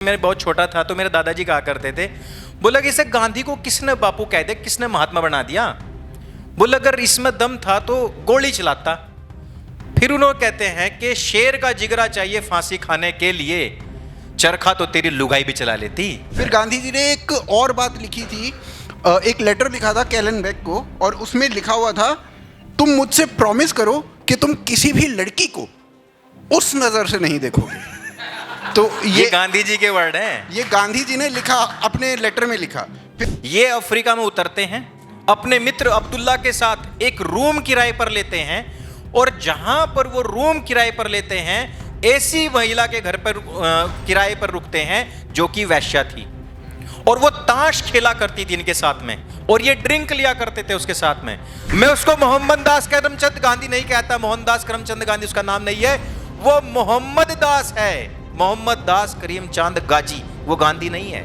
मैं बहुत छोटा था तो मेरे दादाजी कहा करते थे, बोला कि इसे गांधी को किसने बापू कह दे, किसने महात्मा बना दिया। बोला अगर इसमें दम था तो गोली चलाता। फिर उन्होंने कहते हैं कि शेर का जिगरा चाहिए फांसी खाने के लिए, चरखा तो तेरी लुगाई भी चला लेती। फिर गांधी जी ने एक और बात लिखी थी, एक लेटर लिखा था कैलेनबेक को, और उसमें लिखा हुआ था, तुम मुझसे प्रॉमिस करो कि तुम किसी भी लड़की को उस नज़र से नहीं देखोगे। तो ये गांधी जी के वर्ड हैं। ये गांधी जी ने लिखा, अपने लेटर में लिखा। ये अफ्रीका में उतरते हैं, अपने मित्र अब्दुल्ला के साथ एक रूम किराए पर लेते हैं, और जहां पर वो रूम किराए पर लेते हैं ऐसी महिला के घर पर किराए पर रुकते हैं जो कि वैश्या थी, और वो ताश खेला करती थी इनके साथ में, और ये ड्रिंक लिया करते थे उसके साथ में। मैं उसको मोहम्मद दास करमचंद गांधी नहीं कहता, मोहनदास करमचंद गांधी उसका नाम नहीं है, वो मोहम्मद दास है, मोहम्मद दास करीमचंद गाजी, वो गांधी नहीं है।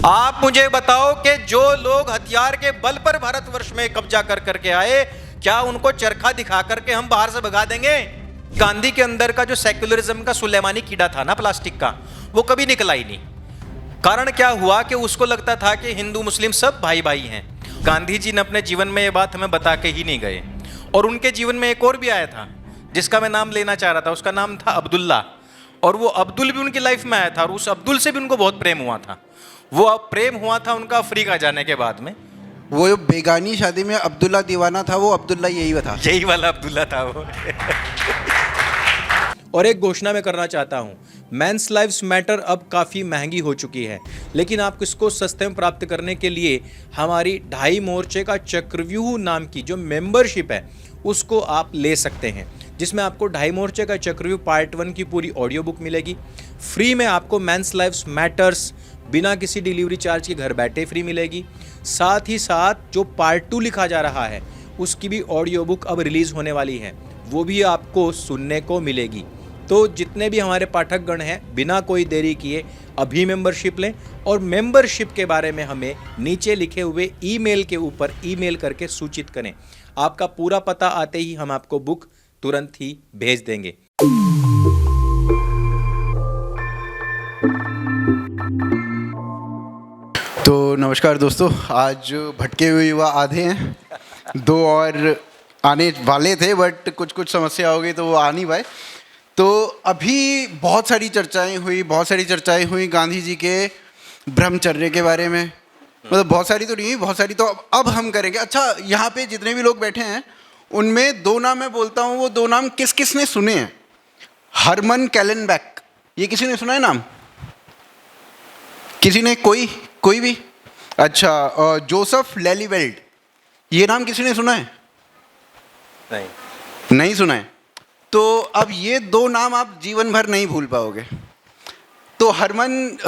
आप मुझे बताओ कि जो लोग हथियार के बल पर भारतवर्ष में कब्जा कर करके आए, क्या उनको चरखा दिखा करके हम बाहर से भगा देंगे? गांधी के अंदर का जो सेक्युलरिज्म का सुलेमानी कीड़ा था ना प्लास्टिक का, वो कभी निकला ही नहीं। कारण क्या हुआ कि उसको लगता था कि हिंदू मुस्लिम सब भाई भाई हैं। गांधी जी ने अपने जीवन में ये बात हमें बता के ही नहीं गए। और उनके जीवन में एक और भी आया था जिसका मैं नाम लेना चाह रहा था, उसका नाम था अब्दुल्ला, और वो अब्दुल भी उनकी लाइफ में आया था, और उस अब्दुल से भी उनको बहुत प्रेम हुआ था। वो प्रेम हुआ था उनका अफ्रीका जाने के बाद में। वो जो बेगानी शादी में अब्दुल्ला दीवाना था, वो अब्दुल्ला यही था, यही वाला अब्दुल्ला था वो। और एक घोषणा मैं करना चाहता हूँ, मेंस लाइव्स मैटर अब काफ़ी महंगी हो चुकी है, लेकिन आप इसको सस्ते में प्राप्त करने के लिए हमारी 2.5 मोर्चे का चक्रव्यूह नाम की जो मेंबरशिप है उसको आप ले सकते हैं, जिसमें आपको 2.5 मोर्चे का चक्रव्यूह पार्ट 1 की पूरी ऑडियो बुक मिलेगी। फ्री में आपको मेंस लाइव्स मैटर्स बिना किसी डिलीवरी चार्ज के घर बैठे फ्री मिलेगी। साथ ही साथ जो पार्ट 2 लिखा जा रहा है उसकी भी ऑडियो बुक अब रिलीज़ होने वाली है, वो भी आपको सुनने को मिलेगी। तो जितने भी हमारे पाठकगण हैं, बिना कोई देरी किए अभी मेंबरशिप लें, और मेंबरशिप के बारे में हमें नीचे लिखे हुए ईमेल के ऊपर ईमेल करके सूचित करें। आपका पूरा पता आते ही हम आपको बुक तुरंत ही भेज देंगे। तो नमस्कार दोस्तों, आज भटके हुए युवा आधे हैं, 2 और आने वाले थे बट कुछ समस्या हो गई तो वो आ नहीं पाए। तो अभी बहुत सारी चर्चाएं हुई गांधी जी के ब्रह्मचर्य के बारे में। मतलब बहुत सारी तो नहीं हुई, बहुत सारी तो अब हम करेंगे। अच्छा, यहाँ पे जितने भी लोग बैठे हैं उनमें 2 नाम मैं बोलता हूँ, वो 2 नाम किस किस ने सुने हैं? हरमन कैलेनबेक, ये किसी ने सुना है नाम? किसी ने? कोई भी? अच्छा, जोसेफ लेलीवेल्ड, ये नाम किसी ने सुना है? नहीं सुना है। तो अब ये 2 नाम आप जीवन भर नहीं भूल पाओगे। तो हरमन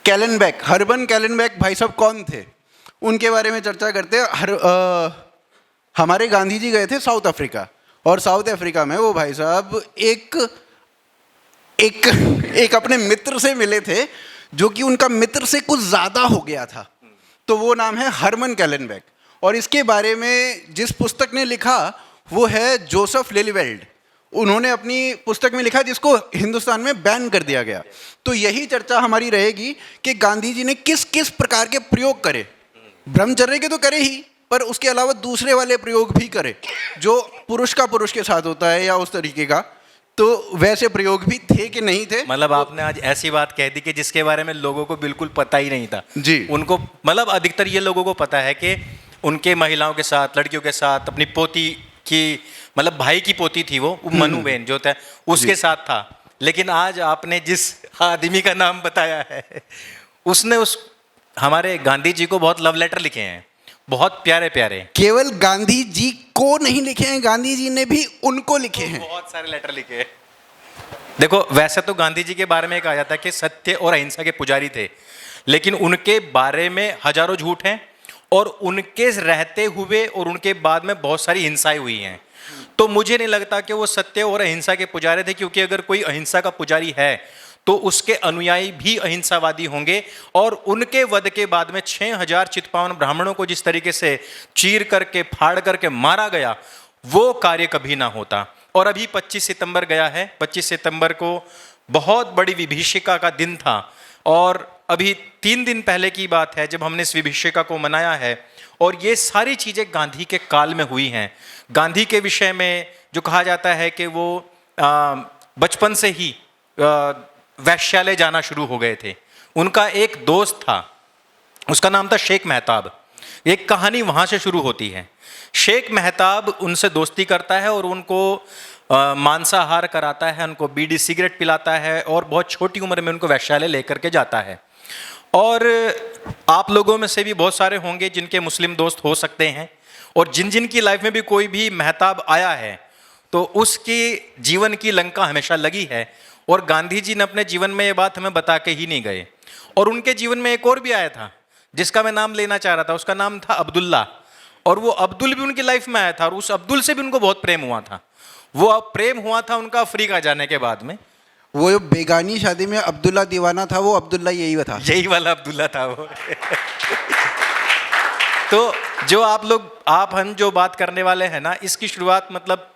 कैलेनबेक भाई साहब कौन थे, उनके बारे में चर्चा करते हैं। हमारे गांधी जी गए थे साउथ अफ्रीका, और साउथ अफ्रीका में वो भाई साहब एक अपने मित्र से मिले थे, जो कि उनका मित्र से कुछ ज़्यादा हो गया था। तो वो नाम है हरमन कैलेनबेक, और इसके बारे में जिस पुस्तक ने लिखा वो है जोसेफ लेलीवेल्ड। उन्होंने अपनी पुस्तक में लिखा जिसको हिंदुस्तान में बैन कर दिया गया। तो यही चर्चा हमारी रहेगी कि गांधी जी ने किस किस प्रकार के प्रयोग करे। ब्रह्मचर्य के तो करे ही, पर उसके अलावा दूसरे वाले प्रयोग भी करे, जो पुरुष का पुरुष के साथ होता है या उस तरीके का। तो वैसे प्रयोग भी थे कि नहीं थे? मतलब आपने आज ऐसी बात कह दी कि जिसके बारे में लोगों को बिल्कुल पता ही नहीं था जी। उनको, मतलब अधिकतर ये लोगों को पता है कि उनके महिलाओं के साथ, लड़कियों के साथ, अपनी पोती की, मतलब भाई की पोती थी वो मनु बेन जो था, उसके साथ था। लेकिन आज आपने जिस आदमी का नाम बताया है, उसने हमारे गांधी जी को बहुत लव लेटर लिखे हैं, बहुत प्यारे प्यारे। केवल गांधी जी को नहीं लिखे हैं, गांधी जी ने भी उनको लिखे हैं, बहुत सारे लेटर लिखे हैं। देखो, वैसे तो गांधी जी के बारे में कहा जाता है कि सत्य और अहिंसा के पुजारी थे, लेकिन उनके बारे में हजारों झूठ हैं, और उनके रहते हुए और उनके बाद में बहुत सारी हिंसाएं हुई हैं। तो मुझे नहीं लगता कि वो सत्य और अहिंसा के पुजारी थे, क्योंकि अगर कोई अहिंसा का पुजारी है तो उसके अनुयायी भी अहिंसावादी होंगे। और उनके वध के बाद में 6000 चित्पावन ब्राह्मणों को जिस तरीके से चीर करके, फाड़ करके मारा गया, वो कार्य कभी ना होता। और अभी 25 सितंबर गया है, 25 सितंबर को बहुत बड़ी विभीषिका का दिन था। और अभी 3 दिन पहले की बात है जब हमने इस विभीषिका को मनाया है, और ये सारी चीज़ें गांधी के काल में हुई हैं। गांधी के विषय में जो कहा जाता है कि वो बचपन से ही वैश्यालय जाना शुरू हो गए थे। उनका एक दोस्त था, उसका नाम था शेख मेहताब। एक कहानी वहाँ से शुरू होती है। शेख मेहताब उनसे दोस्ती करता है और उनको मांसाहार कराता है, उनको बीड़ी सिगरेट पिलाता है और बहुत छोटी उम्र में उनको वैश्यालय लेकर के जाता है। और आप लोगों में से भी बहुत सारे होंगे जिनके मुस्लिम दोस्त हो सकते हैं, और जिन जिन की लाइफ में भी कोई भी मेहताब आया है तो उसकी जीवन की लंका हमेशा लगी है। और गांधी जी ने अपने जीवन में ये बात हमें बता के ही नहीं गए। और उनके जीवन में एक और भी आया था जिसका मैं नाम लेना चाह रहा था, उसका नाम था अब्दुल्ला। और वो अब्दुल भी उनकी लाइफ में आया था और उस अब्दुल से भी उनको बहुत प्रेम हुआ था। वो अब प्रेम हुआ था उनका अफ्रीका जाने के बाद में। वो जो बेगानी शादी में अब्दुल्ला दीवाना था, वो अब्दुल्ला यही था, यही वाला अब्दुल्ला था वो। तो जो आप हम जो बात करने वाले हैं ना, इसकी शुरुआत मतलब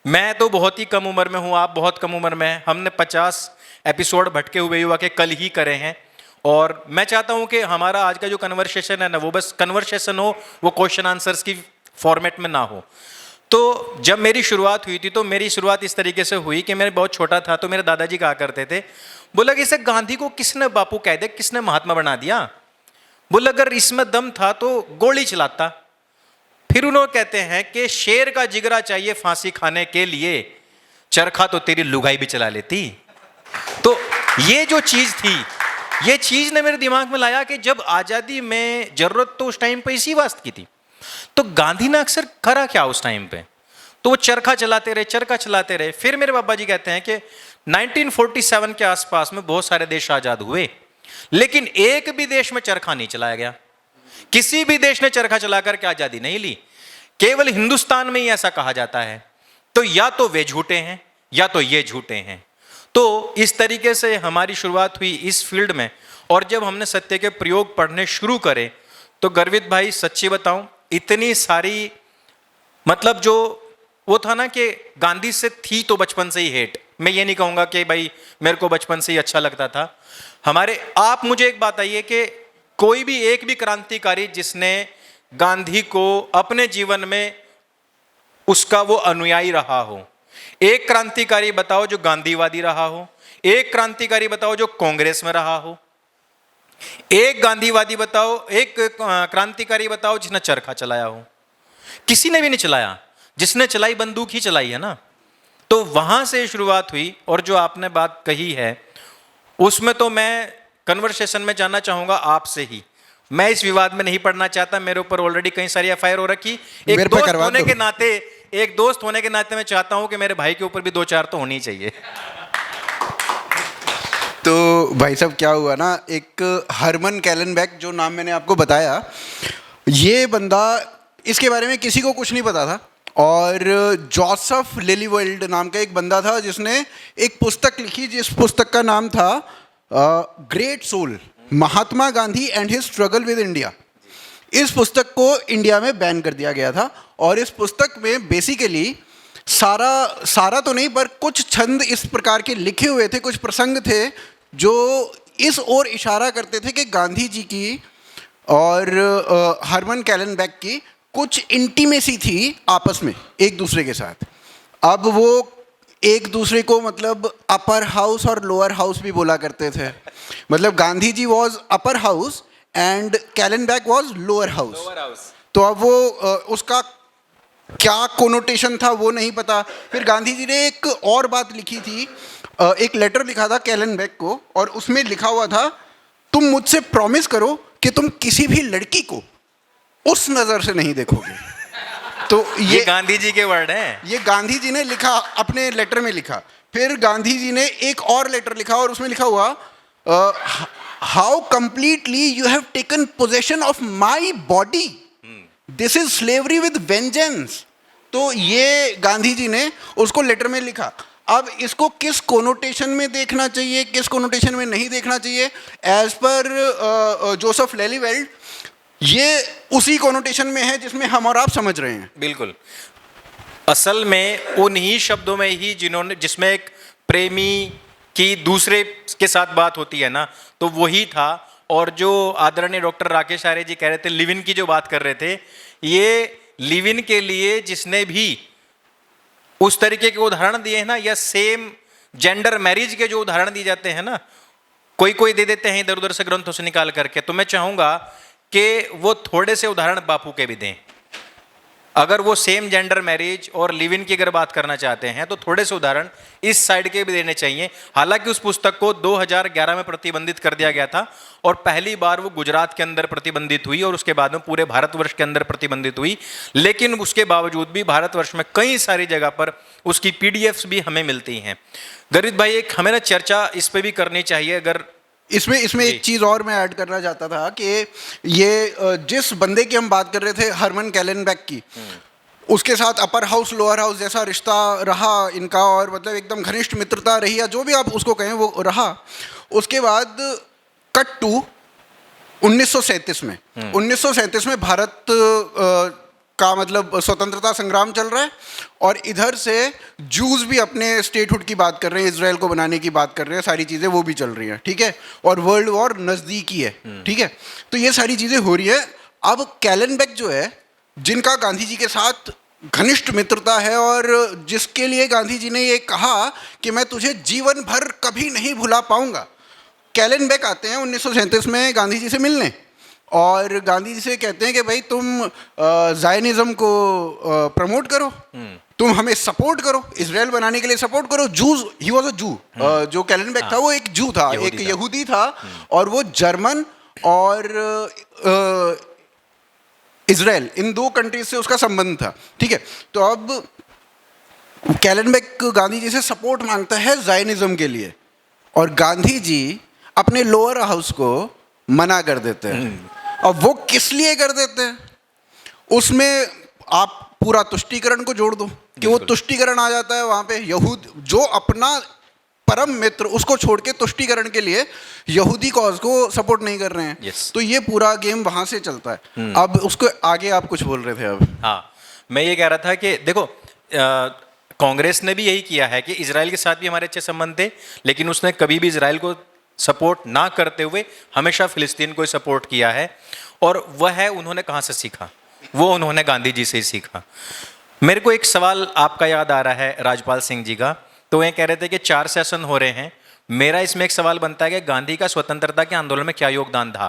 मैं तो बहुत ही कम उम्र में हूँ, आप बहुत कम उम्र में हैं। हमने 50 एपिसोड भटके हुए युवा के कल ही करे हैं। और मैं चाहता हूँ कि हमारा आज का जो कन्वर्सेशन है ना, वो बस कन्वर्सेशन हो, वो क्वेश्चन आंसर्स की फॉर्मेट में ना हो। तो जब मेरी शुरुआत हुई थी तो मेरी शुरुआत इस तरीके से हुई कि मैं बहुत छोटा था तो मेरे दादाजी कहा करते थे, बोला कि इसे गांधी को किसने बापू कह दे, किसने महात्मा बना दिया। बोला अगर इसमें दम था तो गोली चलाता। फिर उन्होंने कहते हैं कि शेर का जिगरा चाहिए फांसी खाने के लिए, चरखा तो तेरी लुगाई भी चला लेती। तो ये जो चीज़ थी, ये चीज़ ने मेरे दिमाग में लाया कि जब आज़ादी में ज़रूरत तो उस टाइम पे इसी वास्ते की थी, तो गांधी ने अक्सर करा क्या उस टाइम पे, तो वो चरखा चलाते रहे। फिर मेरे बाबा जी कहते हैं कि 1947 के आसपास में बहुत सारे देश आज़ाद हुए, लेकिन एक भी देश में चरखा नहीं चलाया गया। किसी भी देश ने चरखा चलाकर के आज़ादी नहीं ली, केवल हिंदुस्तान में ही ऐसा कहा जाता है। तो या तो वे झूठे हैं या तो ये झूठे हैं। तो इस तरीके से हमारी शुरुआत हुई इस फील्ड में। और जब हमने सत्य के प्रयोग पढ़ने शुरू करे तो गर्वित भाई सच्ची बताऊं, इतनी सारी मतलब जो वो था ना कि गांधी से थी तो बचपन से ही हेट। मैं ये नहीं कहूँगा कि भाई मेरे को बचपन से ही अच्छा लगता था। आप मुझे एक बात आइए कि कोई भी एक भी क्रांतिकारी जिसने गांधी को अपने जीवन में उसका वो अनुयायी रहा हो, एक क्रांतिकारी बताओ जो गांधीवादी रहा हो, एक क्रांतिकारी बताओ जो कांग्रेस में रहा हो, एक गांधीवादी बताओ, एक क्रांतिकारी बताओ जिसने चरखा चलाया हो। किसी ने भी नहीं चलाया, जिसने चलाई बंदूक ही चलाई है ना। तो वहां से शुरुआत हुई। और जो आपने बात कही है उसमें तो मैं कन्वर्सेशन में जाना चाहूंगा आपसे ही। मैं इस विवाद में नहीं पड़ना चाहता, मेरे ऊपर ऑलरेडी कई सारी एफआईआर हो रखी। एक दोस्त होने के नाते मैं चाहता हूं कि मेरे भाई के ऊपर भी 2-4 तो होनी चाहिए। तो भाई साहब क्या हुआ ना, एक हरमन कैलेनबैक जो नाम मैंने आपको बताया, ये बंदा, इसके बारे में किसी को कुछ नहीं पता था। और जोसेफ लिलीवेल्ड नाम का एक बंदा था जिसने एक पुस्तक लिखी, जिस पुस्तक का नाम था great soul, Mahatma Gandhi and his struggle with India. इस पुस्तक को इंडिया में बैन कर दिया गया था। और इस पुस्तक में बेसिकली सारा तो नहीं पर कुछ छंद इस प्रकार के लिखे हुए थे, कुछ प्रसंग थे जो इस ओर इशारा करते थे कि गांधी जी की और हरमन कैलेनबैक की कुछ इंटीमेसी थी आपस में एक दूसरे के साथ। अब वो एक दूसरे को मतलब अपर हाउस और लोअर हाउस भी बोला करते थे। मतलब Gandhi ji was upper house and Kallenbach was lower house. तो अब वो उसका क्या कोनोटेशन था वो नहीं पता। फिर गांधी जी ने एक और बात लिखी थी, एक लेटर लिखा था कैलेनबैक को, और उसमें लिखा हुआ था, तुम मुझसे प्रॉमिस करो कि तुम किसी भी लड़की को उस नज़र से नहीं देखोगे। तो ये गांधी जी के वर्ड हैं। ये गांधी जी ने लिखा, अपने लेटर में लिखा। फिर गांधी जी ने एक और लेटर लिखा और उसमें लिखा हुआ, how completely you have taken possession of my body, this is slavery with vengeance. तो ये गांधी जी ने उसको लेटर में लिखा। अब इसको किस कोनोटेशन में देखना चाहिए, किस कोनोटेशन में नहीं देखना चाहिए, एज पर जोसेफ लिलीवेल्ड ये उसी कोनोटेशन में है जिसमें हम और आप समझ रहे हैं। बिल्कुल, असल में उन्हीं शब्दों में ही जिसमें एक प्रेमी कि दूसरे के साथ बात होती है ना, तो वही था। और जो आदरणीय डॉक्टर राकेश आर्य जी कह रहे थे, लिव इन की जो बात कर रहे थे, ये लिव इन के लिए जिसने भी उस तरीके के उदाहरण दिए हैं ना, या सेम जेंडर मैरिज के जो उदाहरण दिए जाते हैं ना, कोई कोई दे देते हैं इधर उधर से ग्रंथों से निकाल करके, तो मैं चाहूंगा कि वो थोड़े से उदाहरण बापू के भी दें। अगर वो सेम जेंडर मैरिज और लिव इन की अगर बात करना चाहते हैं तो थोड़े से उदाहरण इस साइड के भी देने चाहिए। हालांकि उस पुस्तक को 2011 में प्रतिबंधित कर दिया गया था और पहली बार वो गुजरात के अंदर प्रतिबंधित हुई और उसके बाद में पूरे भारतवर्ष के अंदर प्रतिबंधित हुई, लेकिन उसके बावजूद भी भारतवर्ष में कई सारी जगह पर उसकी पीडीएफ्स भी हमें मिलती हैं। गर्वित भाई, एक हमें ना चर्चा इस पर भी करनी चाहिए। अगर इसमें एक चीज़ और मैं ऐड करना चाहता था कि ये जिस बंदे की हम बात कर रहे थे, हरमन कैलेनबैक की, उसके साथ अपर हाउस लोअर हाउस जैसा रिश्ता रहा इनका, और मतलब एकदम घनिष्ठ मित्रता रही, या जो भी आप उसको कहें वो रहा। उसके बाद कट टू 1937 में 1937 में भारत का मतलब स्वतंत्रता संग्राम चल रहा है, और इधर से जूस भी अपने स्टेटहुड की बात कर रहे हैं, इजराइल को बनाने की बात कर रहे हैं, सारी चीज़ें वो भी चल रही हैं, ठीक है, और वर्ल्ड वॉर नज़दीकी है, ठीक है। तो ये सारी चीज़ें हो रही है। अब कैलेनबैक जो है, जिनका गांधी जी के साथ घनिष्ठ मित्रता है और जिसके लिए गांधी जी ने ये कहा कि मैं तुझे जीवन भर कभी नहीं भुला पाऊंगा, कैलेनबैक आते हैं 1937 में गांधी जी से मिलने, और गांधी जी से कहते हैं कि भाई तुम ज़ायनिज़्म को प्रमोट करो, तुम हमें सपोर्ट करो, इजराइल बनाने के लिए सपोर्ट करो। जूज, ही वॉज अ जू, जो कैलेनबैक था वो एक जू था, एक यहूदी था, और वो जर्मन और इजराइल, इन दो कंट्रीज से उसका संबंध था, ठीक है। तो अब कैलेनबैक गांधी जी से सपोर्ट मांगता है ज़ायनिज़्म के लिए, और गांधी जी अपने लोअर हाउस को मना कर देते हैं। अब वो किस लिए कर देते हैं, उसमें आप पूरा तुष्टीकरण को जोड़ दो कि वो तुष्टीकरण आ जाता है वहाँ पे। यहूद जो अपना परम मित्र, उसको छोड़ के तुष्टीकरण के लिए यहूदी कॉज को सपोर्ट नहीं कर रहे हैं। yes. तो ये पूरा गेम वहाँ से चलता है। अब उसको आगे आप कुछ बोल रहे थे। अब हाँ, मैं ये कह रहा था कि देखो, कांग्रेस ने भी यही किया है कि इजराइल के साथ भी हमारे अच्छे संबंध थे, लेकिन उसने कभी भी इजराइल को सपोर्ट ना करते हुए हमेशा फिलिस्तीन को सपोर्ट किया है। और वह है, उन्होंने कहाँ से सीखा, वो उन्होंने गांधी जी से ही सीखा। मेरे को एक सवाल आपका याद आ रहा है राजपाल सिंह जी का, तो ये कह रहे थे कि 4 सेशन हो रहे हैं। मेरा इसमें एक सवाल बनता है कि गांधी का स्वतंत्रता के आंदोलन में क्या योगदान था।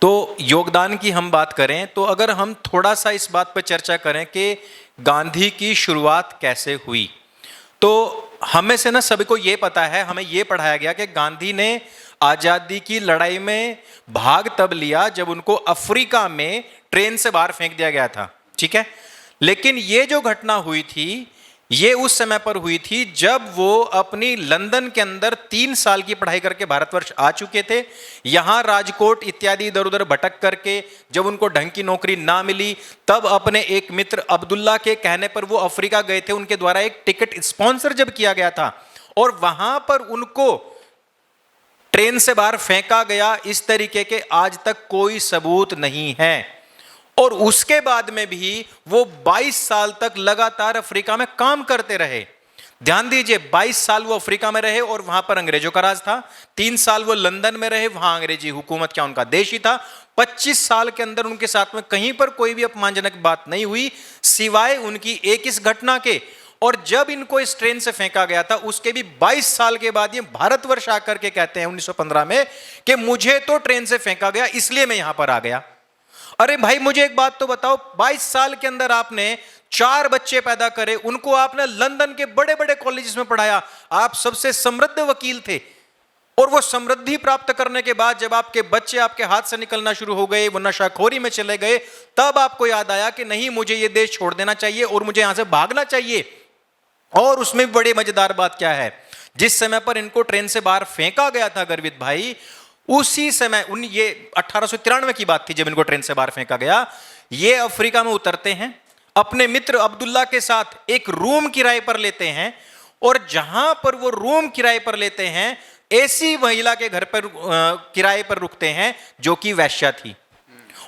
तो योगदान की हम बात करें तो अगर हम थोड़ा सा इस बात पर चर्चा करें कि गांधी की शुरुआत कैसे हुई, तो हमें से ना सभी को ये पता है, हमें ये पढ़ाया गया कि गांधी ने आज़ादी की लड़ाई में भाग तब लिया जब उनको अफ्रीका में ट्रेन से बाहर फेंक दिया गया था, ठीक है। लेकिन ये जो घटना हुई थी, ये उस समय पर हुई थी जब वो अपनी लंदन के अंदर 3 साल की पढ़ाई करके भारतवर्ष आ चुके थे। यहाँ राजकोट इत्यादि इधर उधर भटक करके जब उनको ढंग की नौकरी ना मिली, तब अपने एक मित्र अब्दुल्ला के कहने पर वो अफ्रीका गए थे। उनके द्वारा एक टिकट स्पॉन्सर जब किया गया था और वहां पर उनको ट्रेन से बाहर फेंका गया, इस तरीके के आज तक कोई सबूत नहीं है। और उसके बाद में भी वो 22 साल तक लगातार अफ्रीका में काम करते रहे। ध्यान दीजिए, 22 साल वो अफ्रीका में रहे और वहां पर अंग्रेजों का राज था। 3 साल वो लंदन में रहे, वहां अंग्रेजी हुकूमत क्या उनका देश ही था। 25 साल के अंदर उनके साथ में कहीं पर कोई भी अपमानजनक बात नहीं हुई सिवाय उनकी एक इस घटना के। और जब इनको इस ट्रेन से फेंका गया था, उसके भी 22 साल के बाद ये भारतवर्ष आकर के कहते हैं 1915 में कि मुझे तो ट्रेन से फेंका गया इसलिए मैं यहां पर आ गया। अरे भाई, मुझे एक बात तो बताओ, 22 साल के अंदर आपने 4 बच्चे पैदा करे, उनको आपने लंदन के बड़े बड़े कॉलेजेस में पढ़ाया, आप सबसे समृद्ध वकील थे, और वो समृद्धि प्राप्त करने के बाद जब आपके बच्चे आपके हाथ से निकलना शुरू हो गए, वो नशाखोरी में चले गए, तब आपको याद आया कि नहीं, मुझे ये देश छोड़ देना चाहिए और मुझे यहां से भागना चाहिए। और उसमें बड़ी मजेदार बात क्या है, जिस समय पर इनको ट्रेन से बाहर फेंका गया था गर्वित भाई, उसी समय ये 1893 की बात थी जब इनको ट्रेन से बाहर फेंका गया। ये अफ्रीका में उतरते हैं, अपने मित्र अब्दुल्ला के साथ एक रूम किराए पर लेते हैं, और जहां पर वो रूम किराए पर लेते हैं, ऐसी महिला के घर पर किराए पर रुकते हैं जो कि वैश्या थी,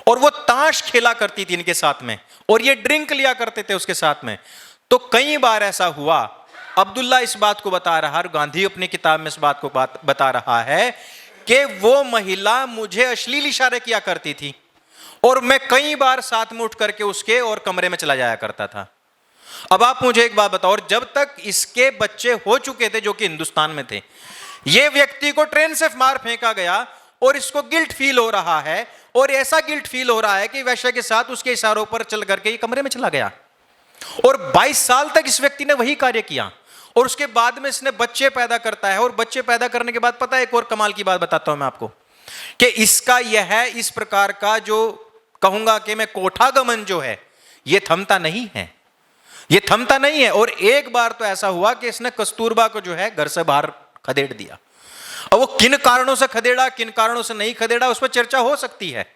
और वो ताश खेला करती थी इनके साथ में, और ये ड्रिंक लिया करते थे उसके साथ में। तो कई बार ऐसा हुआ अब्दुल्ला इस बात को बता रहा और गांधी अपनी किताब में इस बात को बता रहा है कि वो महिला मुझे अश्लील इशारे किया करती थी और मैं कई बार साथ में उठ करके उसके और कमरे में चला जाया करता था। अब आप मुझे एक बात बताओ, और जब तक इसके बच्चे हो चुके थे जो कि हिंदुस्तान में थे, ये व्यक्ति को ट्रेन से मार फेंका गया और इसको गिल्ट फील हो रहा है, और ऐसा गिल्ट फील हो रहा है कि वैश्य के साथ उसके इशारों पर चल करके ये कमरे में चला गया। और 22 साल तक इस व्यक्ति ने वही कार्य किया और उसके बाद में इसने बच्चे पैदा करता है। और बच्चे पैदा करने के बाद पता है, एक और कमाल की बात बताता हूं मैं आपको कि इसका यह है इस प्रकार का जो कहूंगा कि मैं कोठागमन जो है ये थमता नहीं है, ये थमता नहीं है। और एक बार तो ऐसा हुआ कि इसने कस्तूरबा को जो है घर से बाहर खदेड़ दिया। अब वो किन कारणों से खदेड़ा, किन कारणों से नहीं खदेड़ा, उस पर चर्चा हो सकती है।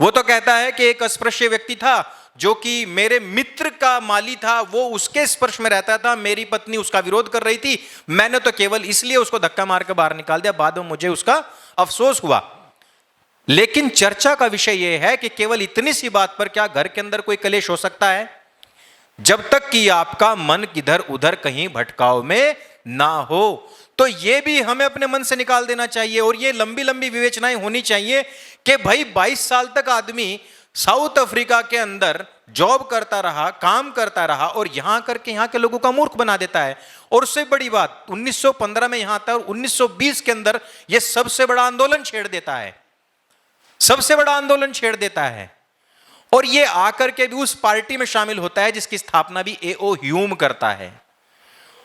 वो तो कहता है कि एक अस्पृश्य व्यक्ति था जो कि मेरे मित्र का माली था, वो उसके स्पर्श में रहता था, मेरी पत्नी उसका विरोध कर रही थी, मैंने तो केवल इसलिए उसको धक्का मार के बाहर निकाल दिया, बाद में मुझे उसका अफसोस हुआ। लेकिन चर्चा का विषय यह है कि केवल इतनी सी बात पर क्या घर के अंदर कोई कलेश हो सकता है? जब तक कि आपका मन इधर उधर कहीं भटकाव में ना हो, तो ये भी हमें अपने मन से निकाल देना चाहिए। और ये लंबी लंबी विवेचनाएं होनी चाहिए कि भाई 22 साल तक आदमी साउथ अफ्रीका के अंदर जॉब करता रहा, काम करता रहा, और यहां करके यहां के लोगों का मूर्ख बना देता है। और उससे बड़ी बात 1915 में यहां आता है और 1920 के अंदर यह सबसे बड़ा आंदोलन छेड़ देता है, सबसे बड़ा आंदोलन छेड़ देता है। और ये आकर के भी उस पार्टी में शामिल होता है जिसकी स्थापना भी A.O. ह्यूम करता है।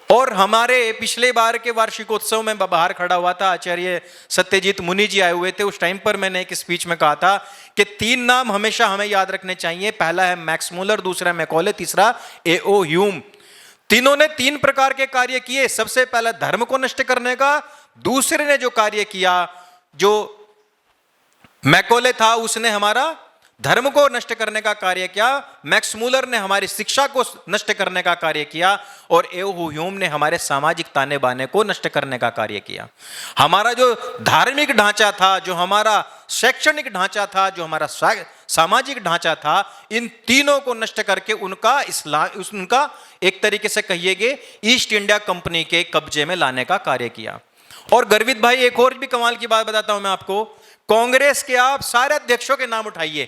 और हमारे पिछले बार के वार्षिकोत्सव में बाहर खड़ा हुआ था आचार्य सत्यजीत मुनि जी आए हुए थे। उस टाइम पर मैंने एक स्पीच में कहा था कि 3 नाम हमेशा हमें याद रखने चाहिए। पहला है मैक्स मूलर, दूसरा मैकॉले, तीसरा A.O. ह्यूम। तीनों ने 3 प्रकार के कार्य किए। सबसे पहला धर्म को नष्ट करने का, दूसरे ने जो कार्य किया, जो मैकॉले था उसने हमारा धर्म को नष्ट करने का कार्य किया, मैक्स मूलर ने हमारी शिक्षा को नष्ट करने का कार्य किया, और A.O. ह्यूम ने हमारे सामाजिक ताने बाने को नष्ट करने का कार्य किया। हमारा जो धार्मिक ढांचा था, जो हमारा शैक्षणिक ढांचा था, जो हमारा सामाजिक ढांचा था, इन तीनों को नष्ट करके उनका एक तरीके से कहिएगे ईस्ट इंडिया कंपनी के कब्जे में लाने का कार्य किया। और गर्वित भाई, एक और भी कमाल की बात बताता हूं मैं आपको। कांग्रेस के आप सारे अध्यक्षों के नाम उठाइए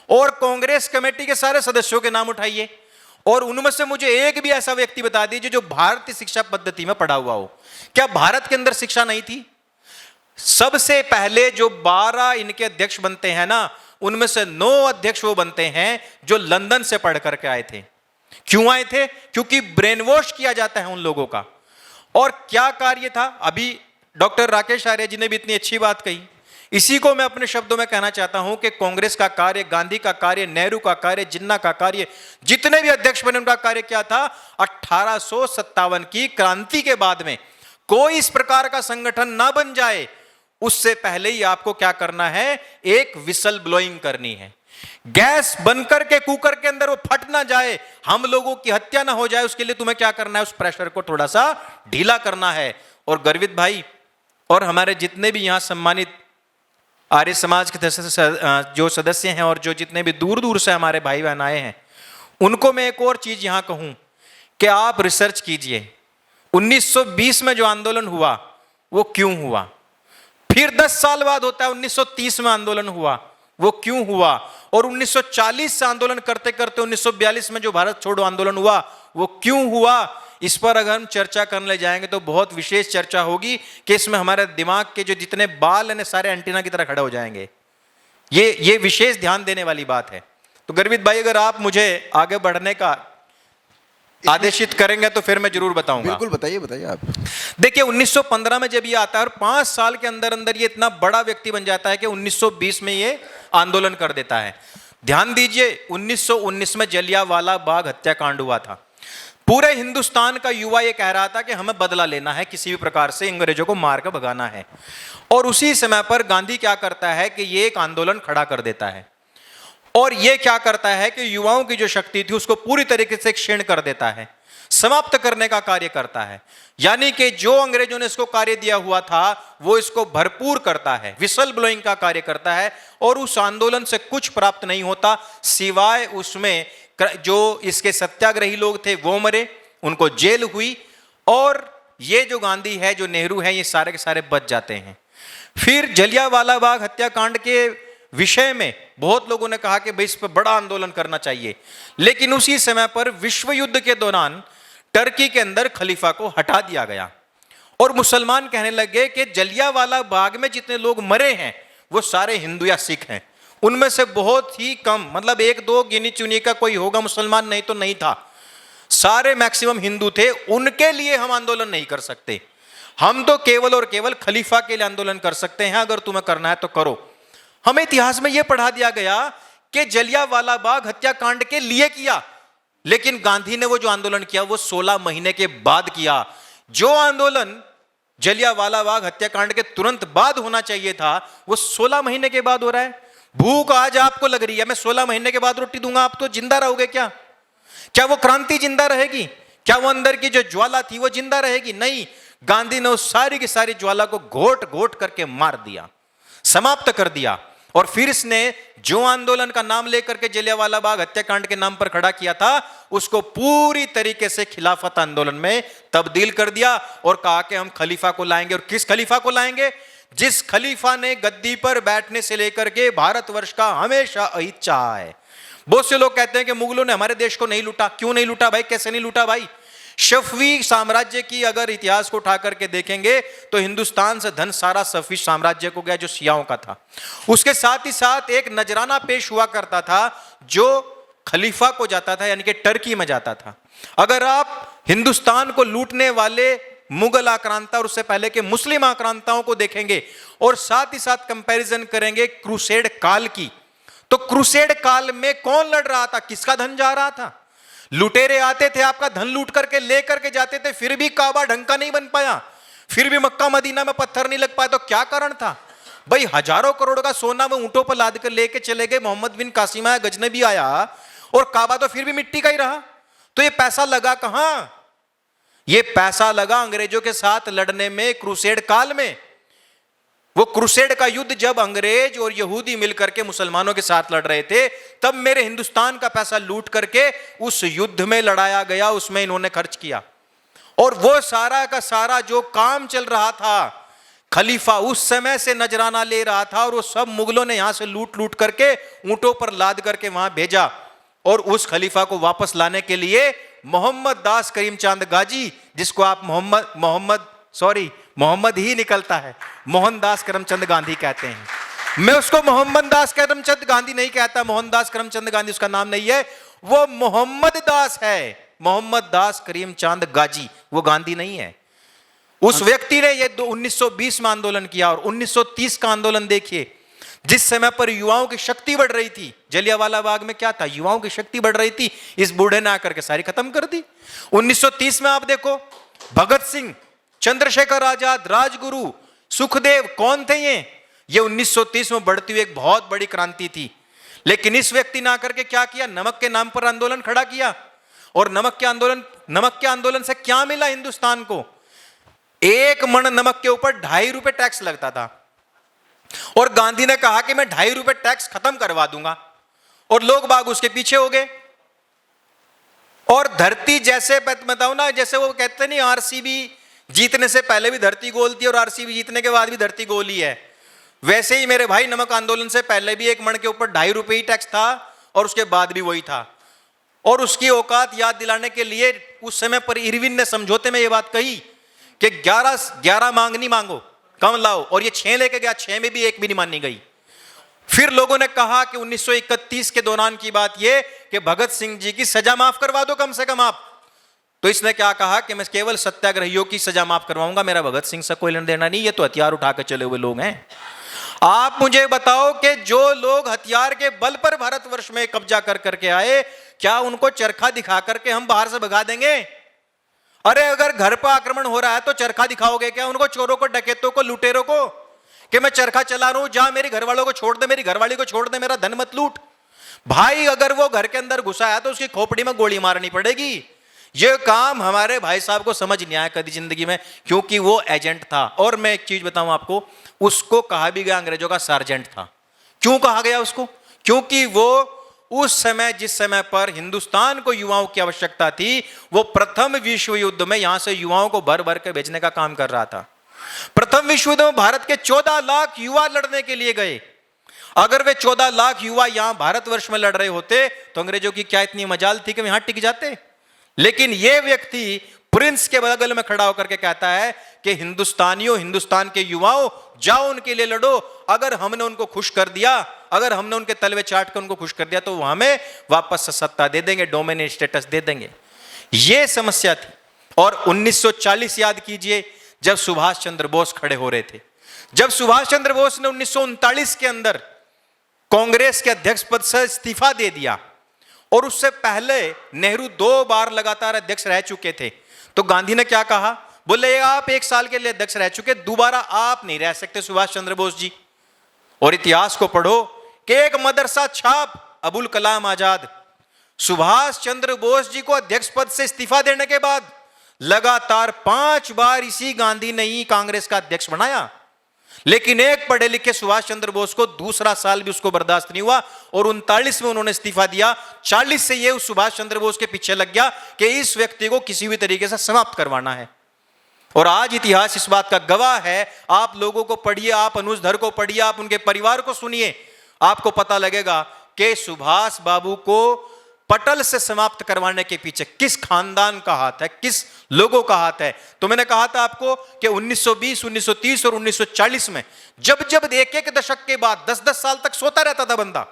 और कांग्रेस कमेटी के सारे सदस्यों के नाम उठाइए, और उनमें से मुझे एक भी ऐसा व्यक्ति बता दीजिए जो भारतीय शिक्षा पद्धति में पढ़ा हुआ हो। क्या भारत के अंदर शिक्षा नहीं थी? सबसे पहले जो 12 इनके अध्यक्ष बनते हैं ना, उनमें से 9 अध्यक्ष वो बनते हैं जो लंदन से पढ़ करके आए थे। क्यों आए थे? क्योंकि ब्रेन वॉश किया जाता है उन लोगों का। और क्या कार्य था? अभी डॉक्टर राकेश आर्य जी ने भी इतनी अच्छी बात कही। इसी को मैं अपने शब्दों में कहना चाहता हूं कि कांग्रेस का कार्य, गांधी का कार्य, नेहरू का कार्य, जिन्ना का कार्य, जितने भी अध्यक्ष बने उनका कार्य क्या था? 1857 की क्रांति के बाद में कोई इस प्रकार का संगठन ना बन जाए, उससे पहले ही आपको क्या करना है? एक विसल ब्लोइंग करनी है। गैस बनकर के कुकर के अंदर वो फट ना जाए, हम लोगों की हत्या ना हो जाए, उसके लिए तुम्हें क्या करना है? उस प्रेशर को थोड़ा सा ढीला करना है। और गर्वित भाई और हमारे जितने भी यहां सम्मानित आर्य समाज के जो सदस्य हैं और जो जितने भी दूर दूर से हमारे भाई बहन आए हैं, उनको मैं एक और चीज यहां कहूं कि आप रिसर्च कीजिए। 1920 में जो आंदोलन हुआ वो क्यों हुआ? फिर 10 साल बाद होता है 1930 में आंदोलन हुआ, वो क्यों हुआ? और 1940 से आंदोलन करते करते 1942 में जो भारत छोड़ो आंदोलन हुआ वो क्यों हुआ? इस पर अगर हम चर्चा करने जाएंगे तो बहुत विशेष चर्चा होगी कि इसमें हमारे दिमाग के जो जितने बाल हैं सारे एंटीना की तरह खड़े हो जाएंगे। ये विशेष ध्यान देने वाली बात है। तो गर्वित भाई, अगर आप मुझे आगे बढ़ने का आदेशित करेंगे तो फिर मैं जरूर बताऊंगा। बिल्कुल, बताइए आप। देखिए 1915 में जब ये आता है और 5 साल के अंदर अंदर ये इतना बड़ा व्यक्ति बन जाता है कि 1920 में ये आंदोलन कर देता है। ध्यान दीजिए, 1919 में जलियांवाला बाग हत्याकांड हुआ था। पूरे हिंदुस्तान का युवा ये कह रहा था कि हमें बदला लेना है, किसी भी प्रकार से अंग्रेजों को मार कर भगाना है। और उसी समय पर गांधी क्या करता है कि ये एक आंदोलन खड़ा कर देता है, और ये क्या करता है कि युवाओं की जो शक्ति थी उसको पूरी तरीके से क्षीण कर देता है, समाप्त करने का कार्य करता है। यानी कि जो अंग्रेजों ने इसको कार्य दिया हुआ था वो इसको भरपूर करता है, विसल ब्लोइंग का कार्य करता है। और उस आंदोलन से कुछ प्राप्त नहीं होता सिवाय उसमें जो इसके सत्याग्रही लोग थे वो मरे, उनको जेल हुई, और ये जो गांधी है, जो नेहरू है, ये सारे के सारे बच जाते हैं। फिर जलियांवाला बाग हत्याकांड के विषय में बहुत लोगों ने कहा कि भाई इस पर बड़ा आंदोलन करना चाहिए, लेकिन उसी समय पर विश्व युद्ध के दौरान टर्की के अंदर खलीफा को हटा दिया गया और मुसलमान कहने लगे कि जलियांवाला बाग में जितने लोग मरे हैं वो सारे हिंदू या सिख हैं, उनमें से बहुत ही कम, मतलब एक दो गिनी चुनी का कोई होगा मुसलमान, नहीं तो नहीं था, सारे मैक्सिमम हिंदू थे। उनके लिए हम आंदोलन नहीं कर सकते, हम तो केवल और केवल खलीफा के लिए आंदोलन कर सकते हैं, अगर तुम्हें करना है तो करो। हमें इतिहास में यह पढ़ा दिया गया कि जलियांवाला बाग हत्याकांड के लिए किया, लेकिन गांधी ने वो जो आंदोलन किया वो 16 महीने के बाद किया। जो आंदोलन जलियांवाला बाग हत्याकांड के तुरंत बाद होना चाहिए था वो 16 महीने के बाद हो रहा है। भूख आज आपको लग रही है, मैं 16 महीने के बाद रोटी दूंगा, आप तो जिंदा रहोगे क्या? क्या वो क्रांति जिंदा रहेगी? क्या वो अंदर की जो ज्वाला थी वो जिंदा रहेगी? नहीं, गांधी ने उस सारी की सारी ज्वाला को घोट घोट करके मार दिया, समाप्त कर दिया। और फिर इसने जो आंदोलन का नाम लेकर के जलियांवाला बाग हत्याकांड के नाम पर खड़ा किया था उसको पूरी तरीके से खिलाफत आंदोलन में तब्दील कर दिया और कहा कि हम खलीफा को लाएंगे। और किस खलीफा को लाएंगे? जिस खलीफा ने गद्दी पर बैठने से लेकर के भारतवर्ष का हमेशा अहित चाहा है। बहुत से लोग कहते हैं कि मुगलों ने हमारे देश को नहीं लूटा। क्यों नहीं लूटा भाई? कैसे नहीं लूटा भाई? सफवी साम्राज्य की अगर इतिहास को उठा करके देखेंगे तो हिंदुस्तान से धन सारा सफवी साम्राज्य को गया जो सियाओं का था। उसके साथ ही साथ एक नजराना पेश हुआ करता था जो खलीफा को जाता था, यानी कि टर्की में जाता था। अगर आप हिंदुस्तान को लूटने वाले मुगल आक्रांता और उससे पहले के मुस्लिम आक्रांताओं को देखेंगे और साथ ही साथ कंपैरिजन करेंगे क्रूसेड काल की, तो क्रूसेड काल में कौन लड़ रहा था? किसका धन जा रहा था? लुटेरे आते थे, आपका धन लूट करके ले करके जाते थे, फिर भी काबा ढंग का नहीं बन पाया, फिर भी मक्का मदीना में पत्थर नहीं लग पाया। तो क्या कारण था भाई? हजारों करोड़ का सोना वो ऊंटों पर लाद कर लेके चले गए, मोहम्मद बिन कासिम आया, गजनबी आया, और काबा तो फिर भी मिट्टी का ही रहा। तो ये पैसा लगा कहां? ये पैसा लगा अंग्रेजों के साथ लड़ने में, क्रूसेड काल में। वो क्रूसेड का युद्ध जब अंग्रेज और यहूदी मिलकर के मुसलमानों के साथ लड़ रहे थे, तब मेरे हिंदुस्तान का पैसा लूट करके उस युद्ध में लड़ाया गया, उसमें इन्होंने खर्च किया। और वो सारा का सारा जो काम चल रहा था, खलीफा उस समय से नजराना ले रहा था और वो सब मुगलों ने यहां से लूट लूट करके ऊंटों पर लाद करके वहां भेजा। और उस खलीफा को वापस लाने के लिए मोहम्मद दास करीमचंद गाजी, जिसको आप मोहम्मद ही निकलता है, मोहनदास करमचंद गांधी कहते हैं। मैं उसको मोहम्मद दास करमचंद गांधी नहीं कहता, मोहनदास करमचंद गांधी उसका नाम नहीं है, वो मोहम्मद दास है, मोहम्मद दास करीमचंद गाजी, वो गांधी नहीं है। उस व्यक्ति ने ये 1920 में आंदोलन किया। और 1930 का आंदोलन देखिए, जिस समय पर युवाओं की शक्ति बढ़ रही थी। जलियांवाला बाग में क्या था? युवाओं की शक्ति बढ़ रही थी, इस बूढ़े ने आकर के सारी खत्म कर दी। 1930 में आप देखो, भगत सिंह, चंद्रशेखर आजाद, राजगुरु, सुखदेव, कौन थे ये 1930 में बढ़ती हुई एक बहुत बड़ी क्रांति थी। लेकिन इस व्यक्ति ने आकर के क्या किया? नमक के नाम पर आंदोलन खड़ा किया। और नमक के आंदोलन से क्या मिला हिंदुस्तान को? 1 मन नमक के ऊपर 2.5 रुपए टैक्स लगता था। और गांधी ने कहा कि मैं 2.5 रुपए टैक्स खत्म करवा दूंगा, और लोग बाग उसके पीछे हो गए। और धरती जैसे बताऊं ना, जैसे वो कहते नहीं आरसीबी जीतने से पहले भी धरती गोल थी और आरसीबी जीतने के बाद भी धरती गोल ही है, वैसे ही मेरे भाई नमक आंदोलन से पहले भी 1 मन के ऊपर 2.5 रुपए ही टैक्स था और उसके बाद भी वही था। और उसकी औकात याद दिलाने के लिए उस समय पर इरविन ने समझौते में ये बात कही कि 11 मांगनी मांगो, कम लाओ, और ये 6 लेके गया, 6 में भी 1 भी नहीं मानी गई। फिर लोगों ने कहा कि 1931 के दौरान की बात ये कि भगत सिंह जी की सजा माफ करवा दो कम से कम आप। तो इसने क्या कहा कि मैं केवल सत्याग्रहियों की सजा माफ करवाऊंगा, मेरा भगत सिंह से कोई लेना देना नहीं, ये तो हथियार उठा के चले हुए लोग हैं। आप मुझे बताओ कि जो लोग हथियार के बल पर भारतवर्ष में कब्जा कर करके आए, क्या उनको चरखा दिखा करके हम बाहर से भगा देंगे? अरे अगर घर पर आक्रमण हो रहा है तो चरखा दिखाओगे क्या उनको? चोरों को, डकैतों को, लुटेरों को, कि मैं चरखा चला रहा हूं, जा मेरे घर वालों को छोड़ दे, मेरी घरवाली को छोड़ दे, मेरा धन मत लूट। भाई अगर वो घर के अंदर घुसा है तो उसकी खोपड़ी में गोली मारनी पड़ेगी। ये काम हमारे भाई साहब को समझ नहीं आया कभी जिंदगी में, क्योंकि वो एजेंट था। और मैं एक चीज बताऊं आपको, उसको कहा भी गया अंग्रेजों का सार्जेंट था। क्यों कहा गया उसको? क्योंकि वो उस समय जिस समय पर हिंदुस्तान को युवाओं की आवश्यकता थी, वो प्रथम विश्व युद्ध में यहां से युवाओं को भर भर के भेजने का काम कर रहा था। प्रथम विश्व युद्ध में भारत के 14 लाख युवा लड़ने के लिए गए। अगर वे 14 लाख युवा यहां भारतवर्ष में लड़ रहे होते तो अंग्रेजों की क्या इतनी मजाल थी कि वे यहां टिक जाते। लेकिन यह व्यक्ति प्रिंस के बगल में खड़ा होकर के कहता है कि हिंदुस्तानियों, हिंदुस्तान के युवाओं, जाओ उनके लिए लड़ो। अगर हमने उनको खुश कर दिया, अगर हमने उनके तलवे चाट कर उनको खुश कर दिया तो वो हमें वापस सत्ता दे देंगे, डोमिनेट स्टेटस दे देंगे। यह समस्या थी। और 1940 याद कीजिए, जब सुभाष चंद्र बोस खड़े हो रहे थे। जब सुभाष चंद्र बोस ने 1939 के अंदर कांग्रेस के अध्यक्ष पद से इस्तीफा दे दिया, और उससे पहले नेहरू 2 बार लगातार अध्यक्ष रह चुके थे, तो गांधी ने क्या कहा? बोले आप 1 साल के लिए अध्यक्ष रह चुके, दोबारा आप नहीं रह सकते सुभाष चंद्र बोस जी। और इतिहास को पढ़ो कि एक मदरसा छाप अबुल कलाम आजाद सुभाष चंद्र बोस जी को अध्यक्ष पद से इस्तीफा देने के बाद लगातार 5 बार इसी गांधी ने ही कांग्रेस का अध्यक्ष बनाया। लेकिन एक पढ़े लिखे सुभाष चंद्र बोस को दूसरा साल भी उसको बर्दाश्त नहीं हुआ और 39 में उन्होंने इस्तीफा दिया। 40 से ये उस सुभाष चंद्र बोस के पीछे लग गया कि इस व्यक्ति को किसी भी तरीके से समाप्त करवाना है। और आज इतिहास इस बात का गवाह है। आप लोगों को पढ़िए, आप अनुज धर को पढ़िए, आप उनके परिवार को सुनिए, आपको पता लगेगा कि सुभाष बाबू को पटल से समाप्त करवाने के पीछे किस खानदान का हाथ है, किस लोगों का हाथ है। तो मैंने कहा था आपको कि 1920, 1930 और 1940 में जब जब एक दशक के बाद 10-10 साल तक सोता रहता था बंदा,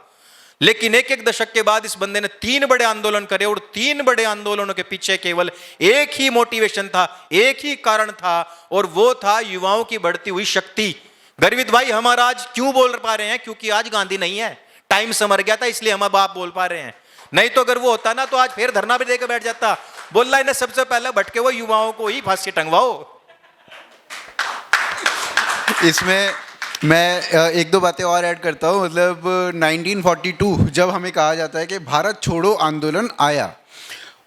लेकिन एक दशक के बाद इस बंदे ने 3 बड़े आंदोलन करे और 3 बड़े आंदोलनों के पीछे केवल एक ही मोटिवेशन था, एक ही कारण था, और वो था युवाओं की बढ़ती हुई शक्ति। गर्वित भाई, हमारा आज क्यों बोल पा रहे हैं? क्योंकि आज गांधी नहीं है, टाइम समर गया था, इसलिए हम अब आप बोल पा रहे हैं। नहीं तो अगर वो होता ना तो आज फिर धरना भी देकर बैठ जाता। बोल रहा है सबसे पहले भटके वो युवाओं को ही फांसी टंगवाओ। इसमें मैं 1-2 बातें और ऐड करता हूँ। मतलब 1942 जब हमें कहा जाता है कि भारत छोड़ो आंदोलन आया,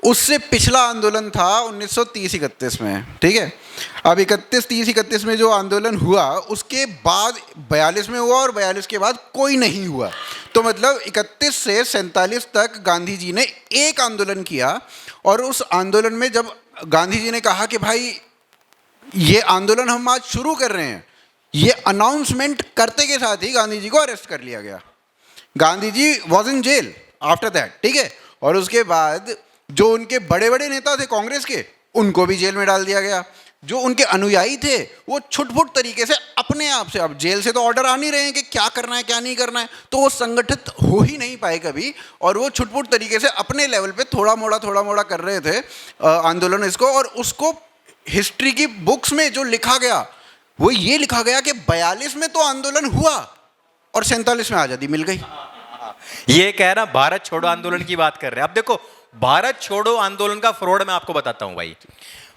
उससे पिछला आंदोलन था 1930-31 में, ठीक है। अब 31 में जो आंदोलन हुआ उसके बाद 42 में हुआ और 42 के बाद कोई नहीं हुआ। तो मतलब 31 से 47 तक गांधी जी ने एक आंदोलन किया, और उस आंदोलन में जब गांधी जी ने कहा कि भाई ये आंदोलन हम आज शुरू कर रहे हैं, ये अनाउंसमेंट करते के साथ ही गांधी जी को अरेस्ट कर लिया गया। Gandhi ji was in jail after that, ठीक है। और उसके बाद जो उनके बड़े बड़े नेता थे कांग्रेस के, उनको भी जेल में डाल दिया गया। जो उनके अनुयायी थे वो छुटपुट तरीके से अपने आप से, अब जेल से तो ऑर्डर आ नहीं रहे हैं कि क्या करना है क्या नहीं करना है, तो वो संगठित हो ही नहीं पाए कभी, और वो छुटपुट तरीके से अपने लेवल पे थोड़ा मोड़ा कर रहे थे आंदोलन इसको। और उसको हिस्ट्री की बुक्स में जो लिखा गया वो ये लिखा गया कि 42 में तो आंदोलन हुआ और 47 में आज़ादी मिल गई। ये कह रहा भारत छोड़ो आंदोलन की बात कर रहे हैं। अब देखो, भारत छोड़ो आंदोलन का फ्रॉड मैं आपको बताता हूं भाई।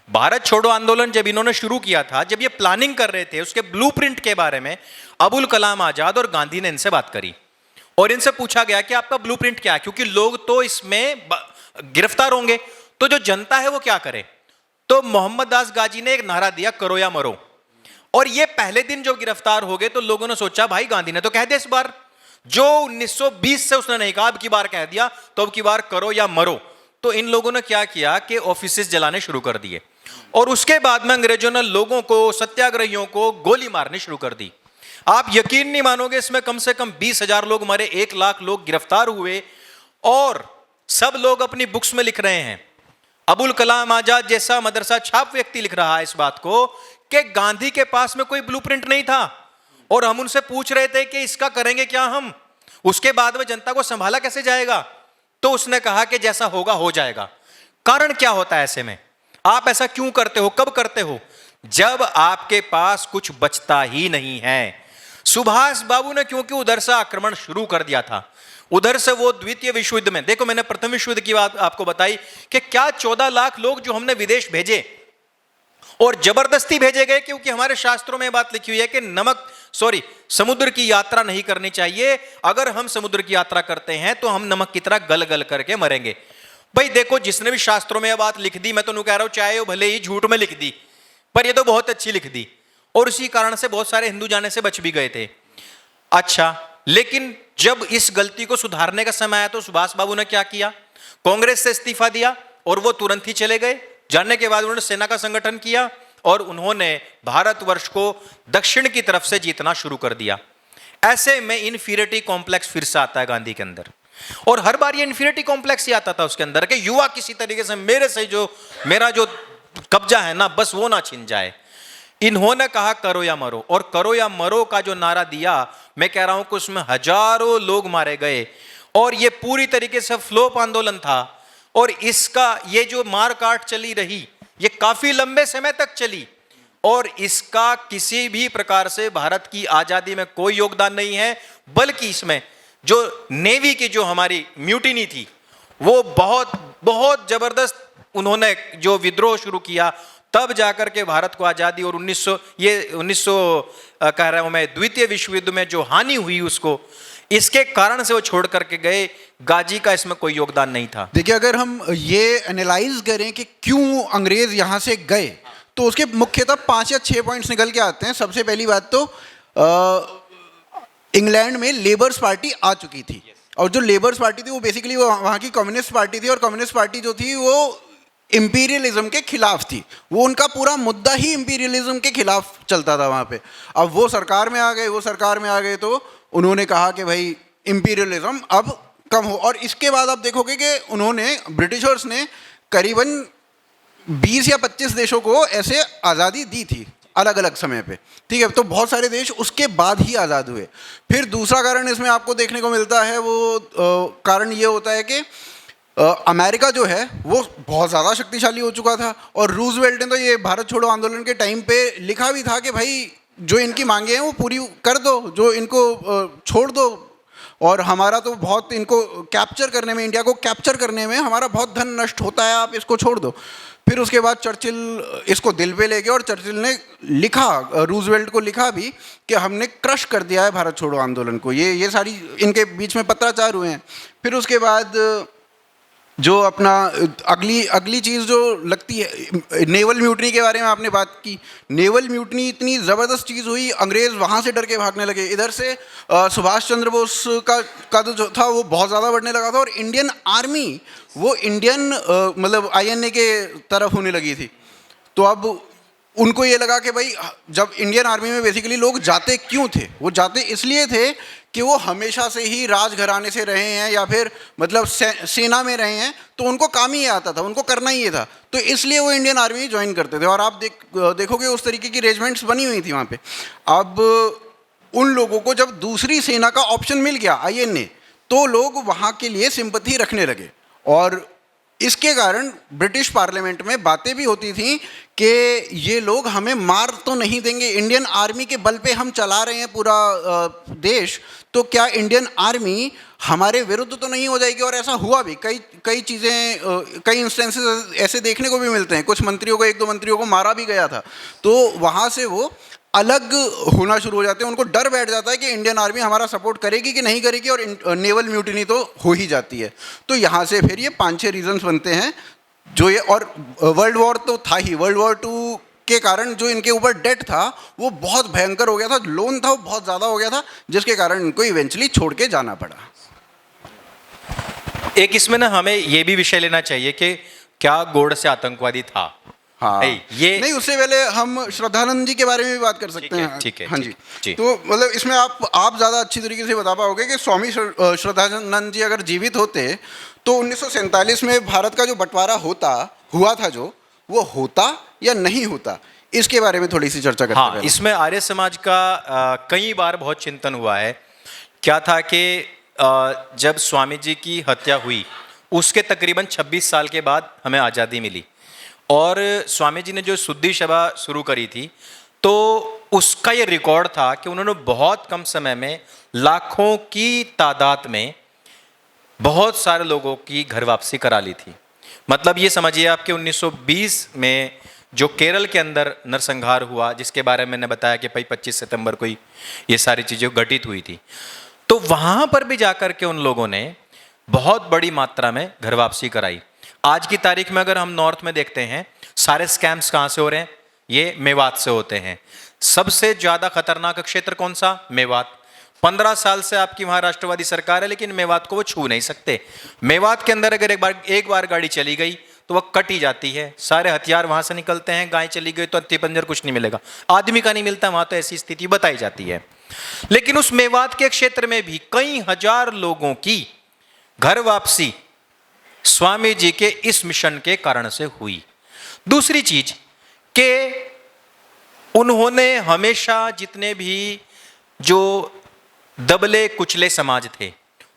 भारत छोड़ो आंदोलन जब इन्होंने शुरू किया था, जब ये प्लानिंग कर रहे थे, उसके ब्लूप्रिंट के बारे में अबुल कलाम आजाद और गांधी ने इनसे बात करी और इनसे पूछा गया कि आपका ब्लूप्रिंट क्या है, क्योंकि लोग तो इसमें गिरफ्तार होंगे, तो जो जनता है वो क्या करे। तो मोहम्मद दास गाजी ने एक नारा दिया, करो या मरो। और ये पहले दिन जो गिरफ्तार हो गए तो लोगों ने सोचा भाई गांधी ने तो कह दिया इस बार, जो 1920 से उसने नहीं कहा, अब की बार कह दिया, तो अब की बार करो या मरो। तो इन लोगों ने क्या किया कि ऑफिसेस जलाने शुरू कर दिए, और उसके बाद में अंग्रेजों ने लोगों को, सत्याग्रहियों को गोली मारनी शुरू कर दी। आप यकीन नहीं मानोगे, इसमें कम से कम 20,000 लोग मरे, 1 लाख लोग गिरफ्तार हुए, और सब लोग अपनी बुक्स में लिख रहे हैं। अबुल कलाम आजाद जैसा मदरसा छाप व्यक्ति लिख रहा है इस बात को कि गांधी के पास में कोई ब्लूप्रिंट नहीं था, और हम उनसे पूछ रहे थे कि इसका करेंगे क्या हम, उसके बाद में जनता को संभाला कैसे जाएगा। तो उसने कहा कि जैसा होगा हो जाएगा। कारण क्या होता है ऐसे में? आप ऐसा क्यों करते हो, कब करते हो? जब आपके पास कुछ बचता ही नहीं है। सुभाष बाबू ने क्योंकि उधर से आक्रमण शुरू कर दिया था, उधर से वो द्वितीय विश्व युद्ध में, देखो मैंने प्रथम विश्व युद्ध की बात आपको बताई कि क्या 14 लाख लोग जो हमने विदेश भेजे और जबरदस्ती भेजे गए, क्योंकि हमारे शास्त्रों में बात लिखी हुई है कि समुद्र की यात्रा नहीं करनी चाहिए। अगर हम समुद्र की यात्रा करते हैं तो हम नमक की तरह गल गल करके मरेंगे। भाई देखो, जिसने भी शास्त्रों में यह बात लिख दी, मैं तो नहीं कह रहा हूं चाहे वो भले ही झूठ में लिख दी, पर ये तो बहुत अच्छी लिख दी, और उसी कारण से बहुत सारे हिंदू जाने से बच भी गए थे। अच्छा, लेकिन जब इस गलती को सुधारने का समय आया तो सुभाष बाबू ने क्या किया, कांग्रेस से इस्तीफा दिया और वो तुरंत ही चले गए। जाने के बाद उन्होंने सेना का संगठन किया और उन्होंने भारतवर्ष को दक्षिण की तरफ से जीतना शुरू कर दिया। ऐसे में इन्फीरियरिटी कॉम्प्लेक्स फिर से आता है गांधी के अंदर, और हर बार ये इन्फीरियरिटी कॉम्प्लेक्स ही आता था उसके अंदर कि युवा किसी तरीके से मेरा जो कब्जा है ना, बस वो ना छिन जाए। इन्होंने कहा करो या मरो, और करो या मरो का जो नारा दिया, मैं कह रहा हूं कि उसमें हजारों लोग मारे गए और ये पूरी तरीके से फ्लोप आंदोलन था। और इसका ये जो मार काट चली रही, ये काफी लंबे समय तक चली और इसका किसी भी प्रकार से भारत की आजादी में कोई योगदान नहीं है, बल्कि इसमें जो नेवी की जो हमारी म्यूटिनी थी, वो बहुत बहुत जबरदस्त उन्होंने जो विद्रोह शुरू किया, तब जाकर के भारत को आजादी और 1900 कह रहा हूं मैं, द्वितीय विश्व युद्ध में जो हानि हुई उसको, इसके कारण से वो छोड़ करके गए। गाजी का इसमें कोई योगदान नहीं था। देखिए, अगर हम ये एनालाइज करें कि क्यों अंग्रेज यहाँ से गए, तो उसके मुख्यतः 5 या 6 पॉइंट्स निकल के आते हैं। सबसे पहली बात तो इंग्लैंड में लेबर्स पार्टी आ चुकी थी, और जो लेबर्स पार्टी थी वो बेसिकली वो वहाँ की कम्युनिस्ट पार्टी थी, और कम्युनिस्ट पार्टी जो थी वो इंपीरियलिज्म के खिलाफ थी। वो उनका पूरा मुद्दा ही इंपीरियलिज्म के खिलाफ चलता था वहाँ पे। अब वो सरकार में आ गए तो उन्होंने कहा कि भाई इंपीरियलिज्म अब कम हो। और इसके बाद आप देखोगे कि उन्होंने, ब्रिटिशर्स ने करीबन 20 या 25 देशों को ऐसे आज़ादी दी थी अलग अलग समय पे, ठीक है। तो बहुत सारे देश उसके बाद ही आज़ाद हुए। फिर दूसरा कारण इसमें आपको देखने को मिलता है, वो कारण ये होता है कि अमेरिका जो है वो बहुत ज़्यादा शक्तिशाली हो चुका था, और रूजवेल्ट ने तो ये भारत छोड़ो आंदोलन के टाइम पे लिखा भी था कि भाई जो इनकी मांगे हैं वो पूरी कर दो, जो इनको छोड़ दो, और हमारा तो बहुत इनको कैप्चर करने में, इंडिया को कैप्चर करने में हमारा बहुत धन नष्ट होता है, आप इसको छोड़ दो। फिर उसके बाद चर्चिल इसको दिल पे ले गया, और चर्चिल ने लिखा, रूजवेल्ट को लिखा भी कि हमने क्रश कर दिया है भारत छोड़ो आंदोलन को। ये सारी इनके बीच में पत्राचार हुए हैं। फिर उसके बाद जो अपना अगली चीज़ जो लगती है, नेवल म्यूटनी के बारे में आपने बात की। नेवल म्यूटनी इतनी ज़बरदस्त चीज़ हुई, अंग्रेज़ वहाँ से डर के भागने लगे। इधर से सुभाष चंद्र बोस का जो था वो बहुत ज़्यादा बढ़ने लगा था, और इंडियन आर्मी वो इंडियन मतलब INA के तरफ होने लगी थी। तो अब उनको ये लगा कि भाई, जब इंडियन आर्मी में बेसिकली लोग जाते क्यों थे, वो जाते इसलिए थे कि वो हमेशा से ही राजघराने से रहे हैं या फिर मतलब सेना में रहे हैं, तो उनको काम ही आता था, उनको करना ही ये था, तो इसलिए वो इंडियन आर्मी ज्वाइन करते थे। और आप देखोगे उस तरीके की रेजिमेंट्स बनी हुई थी वहाँ पे। अब उन लोगों को जब दूसरी सेना का ऑप्शन मिल गया INA, तो लोग वहाँ के लिए सिंपैथी रखने लगे, और इसके कारण ब्रिटिश पार्लियामेंट में बातें भी होती थी कि ये लोग हमें मार तो नहीं देंगे, इंडियन आर्मी के बल पे हम चला रहे हैं पूरा देश, तो क्या इंडियन आर्मी हमारे विरुद्ध तो नहीं हो जाएगी। और ऐसा हुआ भी, कई चीज़ें, कई इंस्टेंसेस ऐसे देखने को भी मिलते हैं। कुछ मंत्रियों को, 1-2 मंत्रियों को मारा भी गया था। तो वहाँ से वो अलग होना शुरू हो जाते हैं, उनको डर बैठ जाता है कि इंडियन आर्मी हमारा सपोर्ट करेगी कि नहीं करेगी, और नेवल म्यूटिनी तो हो ही जाती है। तो यहाँ से फिर ये 5-6 रीजन्स बनते हैं जो ये, और वर्ल्ड वॉर तो था ही, वर्ल्ड वॉर 2 के कारण जो इनके ऊपर डेट था वो बहुत भयंकर हो गया था, लोन था वो बहुत ज़्यादा हो गया था, जिसके कारण इनको इवेंचुअली छोड़ के जाना पड़ा। एक इसमें ना हमें ये भी विषय लेना चाहिए कि क्या गोडसे आतंकवादी था। हाँ, ये नहीं, उससे पहले हम श्रद्धानंद जी के बारे में भी बात कर सकते हैं। ठीक है, हाँ जी। तो मतलब इसमें आप ज़्यादा अच्छी तरीके से बता पाओगे कि स्वामी श्रद्धानंद जी अगर जीवित होते तो 1947 में भारत का जो बंटवारा हुआ था, जो वो होता या नहीं होता, इसके बारे में थोड़ी सी चर्चा करते हैं। हाँ, इसमें आर्य समाज का कई बार बहुत चिंतन हुआ है। क्या था कि जब स्वामी जी की हत्या हुई उसके तकरीबन 26 साल के बाद हमें आज़ादी मिली, और स्वामी जी ने जो शुद्धि सभा शुरू करी थी, तो उसका ये रिकॉर्ड था कि उन्होंने बहुत कम समय में लाखों की तादाद में बहुत सारे लोगों की घर वापसी करा ली थी। मतलब ये समझिए आपके 1920 में जो केरल के अंदर नरसंहार हुआ, जिसके बारे में मैंने बताया कि भाई 25 सितंबर को ही ये सारी चीज़ें घटित हुई थी, तो वहाँ पर भी जाकर के उन लोगों ने बहुत बड़ी मात्रा में घर वापसी कराई। आज की तारीख में अगर हम नॉर्थ में देखते हैं, सारे स्कैम्स कहाँ से हो रहे हैं? ये मेवात से होते हैं। सबसे ज़्यादा खतरनाक क्षेत्र कौन सा? मेवात। 15 साल से आपकी वहां राष्ट्रवादी सरकार है, लेकिन मेवात को वो छू नहीं सकते। मेवात के अंदर अगर एक बार गाड़ी चली गई तो वह कट ही जाती है, सारे हथियार वहां से निकलते हैं। गाय चली गई तो अस्थि पंजर कुछ नहीं मिलेगा, आदमी का नहीं मिलता वहां, तो ऐसी स्थिति बताई जाती है। लेकिन उस मेवात के क्षेत्र में भी कई हजार लोगों की घर वापसी स्वामी जी के इस मिशन के कारण से हुई। दूसरी चीज कि उन्होंने हमेशा जितने भी जो दबले कुचले समाज थे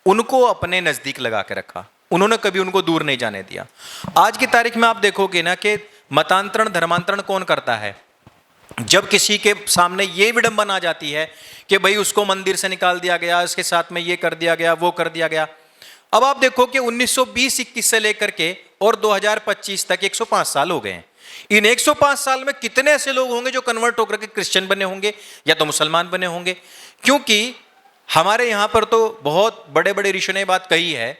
उनको अपने नजदीक लगा के रखा, उन्होंने कभी उनको दूर नहीं जाने दिया। आज की तारीख में आप देखोगे ना कि मतांतरण धर्मांतरण कौन करता है? जब किसी के सामने ये विडंबना आ जाती है कि भाई उसको मंदिर से निकाल दिया गया, उसके साथ में ये कर दिया गया, वो कर दिया गया। अब आप देखो कि 1920-21 से लेकर के और 2025 तक 105 साल हो गए हैं। इन 105 साल में कितने ऐसे लोग होंगे जो कन्वर्ट होकर के क्रिश्चियन बने होंगे या तो मुसलमान बने होंगे? क्योंकि हमारे यहाँ पर तो बहुत बड़े बड़े ऋषियों ने बात कही है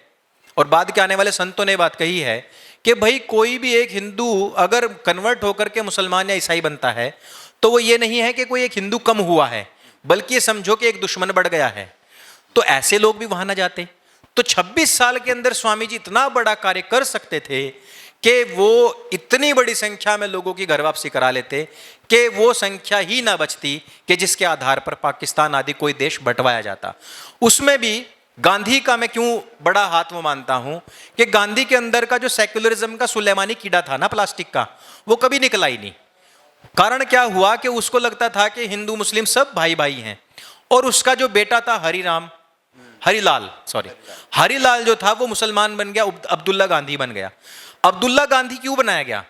और बाद के आने वाले संतों ने बात कही है कि भाई कोई भी एक हिंदू अगर कन्वर्ट होकर के मुसलमान या ईसाई बनता है तो वो ये नहीं है कि कोई एक हिंदू कम हुआ है, बल्कि ये समझो कि एक दुश्मन बढ़ गया है। तो ऐसे लोग भी वहां ना जाते। तो 26 साल के अंदर स्वामी जी इतना बड़ा कार्य कर सकते थे कि वो इतनी बड़ी संख्या में लोगों की घर वापसी करा लेते कि वो संख्या ही ना बचती कि जिसके आधार पर पाकिस्तान आदि कोई देश बंटवाया जाता। उसमें भी गांधी का मैं क्यों बड़ा हाथ में मानता हूं कि गांधी के अंदर का जो सेक्युलरिज्म का सुलेमानी कीड़ा था ना प्लास्टिक का, वो कभी निकला ही नहीं। कारण क्या हुआ कि उसको लगता था कि हिंदू मुस्लिम सब भाई भाई हैं। और उसका जो बेटा था हरिलाल जो था वो मुसलमान बन गया, अब्दुल्ला गांधी बन गया। अब्दुल्ला गांधी क्यों बनाया गया?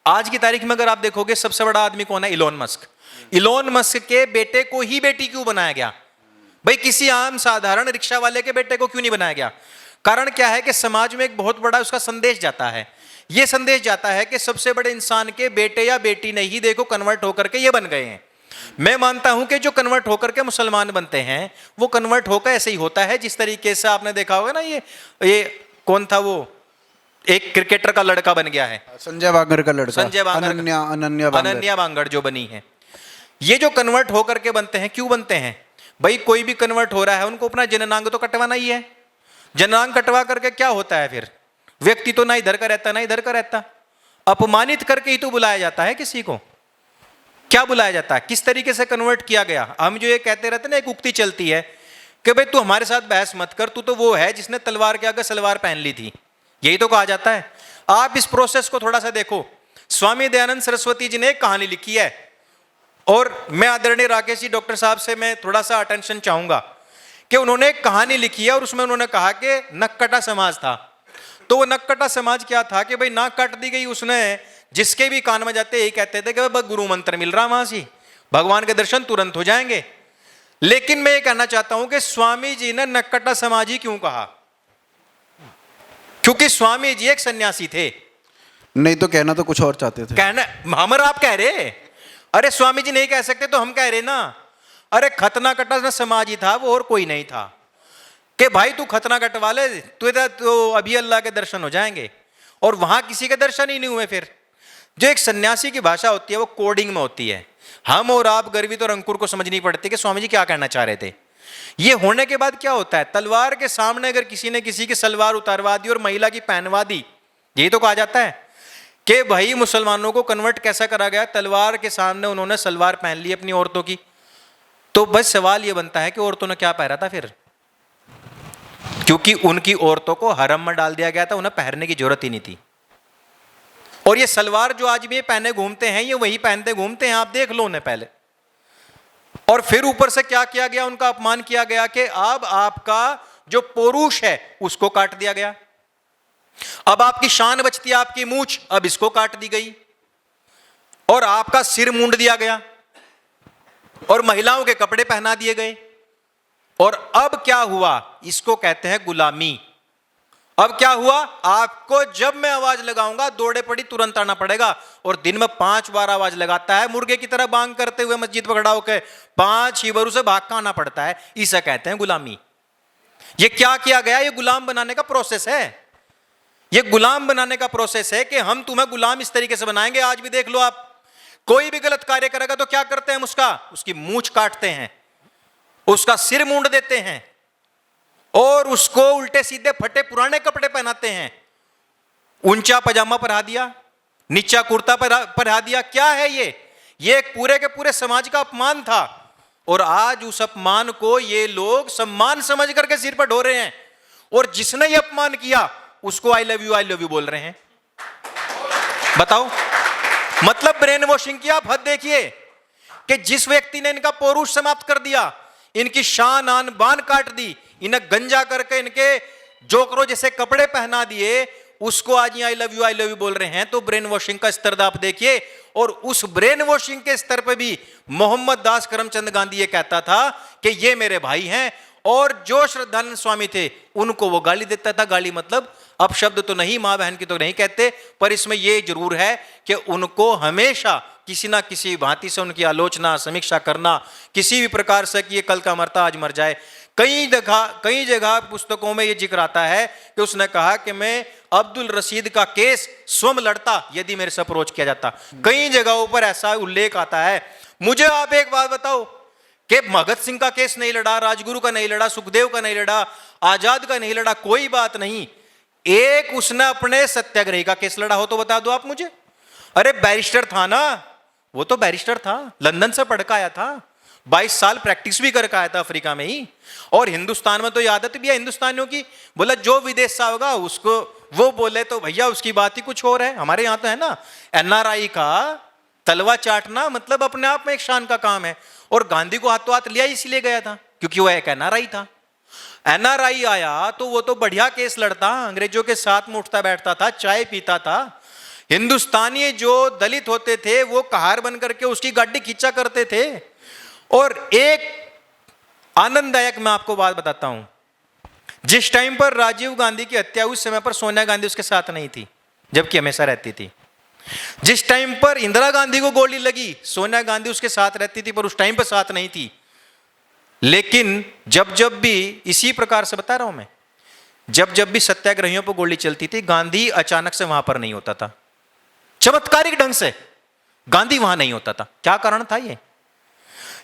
आज की तारीख में अगर आप देखोगे सबसे बड़ा आदमी कौन है? Elon Musk. इलोन मस्क के बेटे को ही बेटी क्यों बनाया गया? भाई किसी आम साधारण रिक्शा वाले के बेटे को क्यों नहीं बनाया गया? कारण क्या है कि समाज में एक बहुत बड़ा उसका संदेश जाता है। यह संदेश जाता है कि सबसे बड़े इंसान के बेटे या बेटी नहीं देखो कन्वर्ट होकर के ये बन गए हैं। मैं मानता हूं कि जो कन्वर्ट होकर के मुसलमान बनते हैं वो कन्वर्ट होकर ऐसे ही होता है जिस तरीके से आपने देखा होगा ना, ये कौन था वो एक क्रिकेटर का लड़का बन गया है, संजय बांगर का लड़का, संजय बांगर, अनन्या बांगर जो बनी है। ये जो कन्वर्ट होकर के बनते हैं क्यों बनते हैं? भाई कोई भी कन्वर्ट हो रहा है उनको अपना जननांग तो कटवाना ही है। जननांग कटवा करके क्या होता है फिर? व्यक्ति तो ना इधर का रहता ना इधर का रहता, अपमानित करके ही तो बुलाया जाता है। किसी को क्या बुलाया जाता है? किस तरीके से कन्वर्ट किया गया? हम जो ये कहते रहते ना, एक उक्ति चलती है कि भाई तू हमारे साथ बहस मत कर, तू तो वो है जिसने तलवार के आगे सलवार पहन ली थी, यही तो कहा जाता है। आप इस प्रोसेस को थोड़ा सा देखो। स्वामी दयानंद सरस्वती जी ने एक कहानी लिखी है और मैं आदरणीय राकेश जी डॉक्टर साहब से मैं थोड़ा सा अटेंशन चाहूंगा कि उन्होंने एक कहानी लिखी है और उसमें उन्होंने कहा कि नक्कटा समाज था। तो वो नक्कटा समाज क्या था कि भाई नाक काट दी गई, उसने जिसके भी कान में जाते यही कहते थे कि भाई गुरु मंत्र मिल रहा वहां से, भगवान के दर्शन तुरंत हो जाएंगे। लेकिन मैं ये कहना चाहता हूं कि स्वामी जी ने नक्कटा समाजी क्यों कहा? क्योंकि स्वामी जी एक सन्यासी थे। नहीं तो कहना तो कुछ और चाहते थे। कहना हम और आप कह रहे, अरे स्वामी जी नहीं कह सकते तो हम कह रहे ना। अरे खतना कटा समाज ही था वो, और कोई नहीं था कि भाई तू खतना कटवा ले तो अभी अल्लाह के दर्शन हो जाएंगे, और वहां किसी के दर्शन ही नहीं हुए। फिर जो एक सन्यासी की भाषा होती है वो कोडिंग में होती है। हम और आप गर्वित और अंकुर को समझनी पड़ती है कि स्वामी जी क्या कहना चाह रहे थे। ये होने के बाद क्या होता है? तलवार के सामने अगर किसी ने किसी की सलवार उतारवा दी और महिला की पहनवा दी, यही तो कहा जाता है कि भाई मुसलमानों को कन्वर्ट कैसा करा गया? तलवार के सामने उन्होंने सलवार पहन ली अपनी औरतों की। तो बस सवाल यह बनता है कि औरतों ने क्या पहना था फिर? क्योंकि उनकी औरतों को हरम में डाल दिया गया था, उन्हें पहनने की जरूरत ही नहीं थी। और ये सलवार जो आज भी पहने घूमते हैं ये वही पहनते घूमते हैं, आप देख लो उन्हें पहले। और फिर ऊपर से क्या किया गया? उनका अपमान किया गया कि अब आपका जो पुरुष है उसको काट दिया गया, अब आपकी शान बचती है आपकी मूंछ, अब इसको काट दी गई, और आपका सिर मूंड दिया गया, और महिलाओं के कपड़े पहना दिए गए। और अब क्या हुआ? इसको कहते हैं गुलामी। अब क्या हुआ? आपको जब मैं आवाज लगाऊंगा दौड़े पड़ी तुरंत आना पड़ेगा, और दिन में 5 बार आवाज लगाता है मुर्गे की तरह बांग करते हुए मस्जिद पर खड़ा होकर 5 ही बार उसे भाग का आना पड़ता है। इसे कहते हैं गुलामी। ये क्या किया गया? ये गुलाम बनाने का प्रोसेस है। ये गुलाम बनाने का प्रोसेस है कि हम तुम्हें गुलाम इस तरीके से बनाएंगे। आज भी देख लो आप, कोई भी गलत कार्य करेगा तो क्या करते हैं? उसकी मूंछ काटते हैं। उसका सिर मूंड देते हैं और उसको उल्टे सीधे फटे पुराने कपड़े पहनाते हैं। ऊंचा पजामा पहना दिया, नीचा कुर्ता पहना दिया। क्या है ये एक पूरे के पूरे समाज का अपमान था। और आज उस अपमान को ये लोग सम्मान समझ करके सिर पर ढो रहे हैं, और जिसने ये अपमान किया उसको आई लव यू बोल रहे हैं। बताओ, मतलब ब्रेन वॉशिंग की आप हद देखिए कि जिस व्यक्ति ने इनका पौरुष समाप्त कर दिया, इनकी शान आन बान काट दी, इन्हें गंजा करके इनके जोकरों जैसे कपड़े पहना दिए, उसको आज आई लव यू बोल रहे हैं। तो ब्रेन वॉशिंग का स्तर आप देखिए। और उस ब्रेन वॉशिंग के स्तर पे भी मोहम्मद दास करमचंद गांधी ये कहता था कि ये मेरे भाई हैं, और जो श्रद्धानंद स्वामी थे उनको वो गाली देता था। गाली मतलब अपशब्द तो नहीं, मां बहन की तो नहीं कहते, पर इसमें ये जरूर है कि उनको हमेशा किसी ना किसी भांति से उनकी आलोचना समीक्षा करना, किसी भी प्रकार से कि ये कल का मरता आज मर जाए। कई जगह पुस्तकों में ये जिक्र आता है कि उसने कहा कि मैं अब्दुल रशीद का केस स्वयं लड़ता यदि मेरे से अप्रोच किया जाता। कई जगहों पर ऐसा उल्लेख आता है। मुझे आप एक बात बताओ कि भगत सिंह का केस नहीं लड़ा, राजगुरु का नहीं लड़ा, सुखदेव का नहीं लड़ा, आजाद का नहीं लड़ा, कोई बात नहीं, एक उसने अपने सत्याग्रही का केस लड़ा हो तो बता दो आप मुझे। अरे बैरिस्टर था ना, वो तो बैरिस्टर था, लंदन से पढ़ के आया था, 22 साल प्रैक्टिस भी करके आया था अफ्रीका में ही। और हिंदुस्तान में तो ये आदत भी है हिंदुस्तानियों की, बोला जो विदेश से होगा उसको वो बोले तो भैया उसकी बात ही कुछ और है। हमारे यहाँ तो है ना, एनआरआई का तलवा चाटना मतलब अपने आप में एक शान का काम है। और गांधी को हाथों हाथ लिया इसलिए गया था क्योंकि वो एक एनआरआई था। एनआरआई आया तो वो तो बढ़िया केस लड़ता, अंग्रेजों के साथ में उठता बैठता था, चाय पीता था। हिंदुस्तानी जो दलित होते थे वो कहार बन करके उसकी गाड़ी खींचा करते थे। और एक आनंददायक मैं आपको बात बताता हूं, जिस टाइम पर राजीव गांधी की हत्या, उस समय पर सोनिया गांधी उसके साथ नहीं थी, जबकि हमेशा रहती थी। जिस टाइम पर इंदिरा गांधी को गोली लगी, सोनिया गांधी उसके साथ रहती थी, पर उस टाइम पर साथ नहीं थी। लेकिन जब जब भी, इसी प्रकार से बता रहा हूं मैं, जब जब भी सत्याग्रहियों पर गोली चलती थी, गांधी अचानक से वहां पर नहीं होता था। चमत्कारिक ढंग से गांधी वहां नहीं होता था। क्या कारण था ये?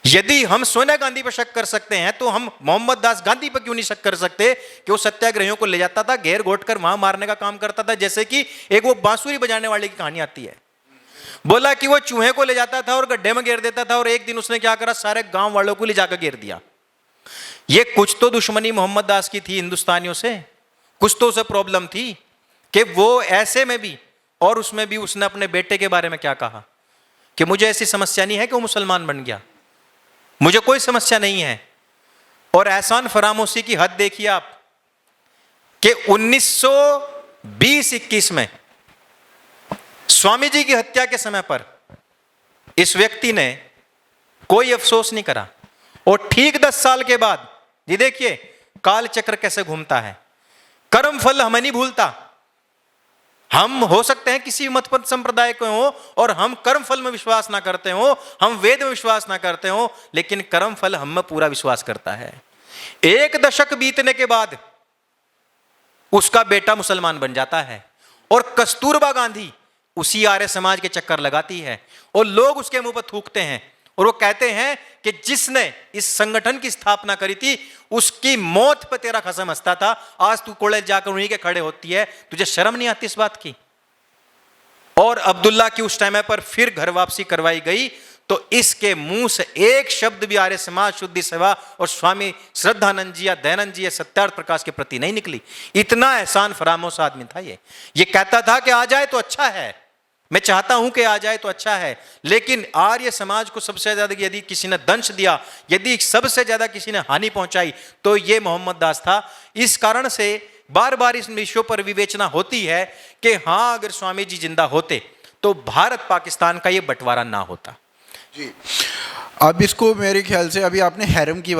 यदि हम सोनिया गांधी पर शक कर सकते हैं तो हम मोहम्मद दास गांधी पर क्यों नहीं शक कर सकते कि वो सत्याग्रहियों को ले जाता था, घेर घोट कर वहां मारने का काम करता था। जैसे कि एक वो बांसुरी बजाने वाले की कहानी आती है, बोला कि वो चूहे को ले जाता था और गड्ढे में घेर देता था, और एक दिन उसने क्या करा, सारे गांव वालों को ले जाकर घेर दिया। ये कुछ तो दुश्मनी मोहम्मद दास की थी हिंदुस्तानियों से, कुछ तो उसे प्रॉब्लम थी कि वो ऐसे में भी, और उसमें भी उसने अपने बेटे के बारे में क्या कहा कि मुझे ऐसी समस्या नहीं है कि वो मुसलमान बन गया, मुझे कोई समस्या नहीं है। और एहसान फरामोशी की हद देखिए आप कि 1920-21 में स्वामी जी की हत्या के समय पर इस व्यक्ति ने कोई अफसोस नहीं करा, और ठीक 10 साल के बाद, ये देखिए काल चक्र कैसे घूमता है। कर्म फल हमें नहीं भूलता। हम हो सकते हैं किसी मत पथ संप्रदाय के हो और हम कर्म फल में विश्वास ना करते हो, हम वेद में विश्वास ना करते हो, लेकिन कर्म फल हम में पूरा विश्वास करता है। 1 दशक बीतने के बाद उसका बेटा मुसलमान बन जाता है, और कस्तूरबा गांधी उसी आर्य समाज के चक्कर लगाती है, और लोग उसके मुंह पर थूकते हैं, और वो कहते हैं कि जिसने इस संगठन की स्थापना करी थी उसकी मौत पर तेरा कसम हंसता था, आज तू कॉलेज जाकर उन्हीं के खड़े होती है, तुझे शर्म नहीं आती इस बात की। और अब्दुल्ला की उस टाइम पर फिर घर वापसी करवाई गई, तो इसके मुंह से एक शब्द भी आर्य समाज, शुद्धि सेवा और स्वामी श्रद्धानंद जी या दयानंद जी या सत्यार्थ प्रकाश के प्रति नहीं निकली। इतना एहसान फरामोश आदमी था ये कहता था कि आ जाए तो अच्छा है, मैं चाहता हूं कि आ जाए तो अच्छा है, लेकिन आर्य समाज को सबसे ज्यादा यदि किसी ने दंश दिया, यदि सबसे ज्यादा किसी ने हानि पहुंचाई, तो ये मोहम्मद दास था। इस कारण से बार बार इस विषयों पर विवेचना होती है कि हां, अगर स्वामी जी जिंदा होते तो भारत पाकिस्तान का ये बंटवारा ना होता। जी, अब इसको मेरे ख्याल से, अभी आपने हरम की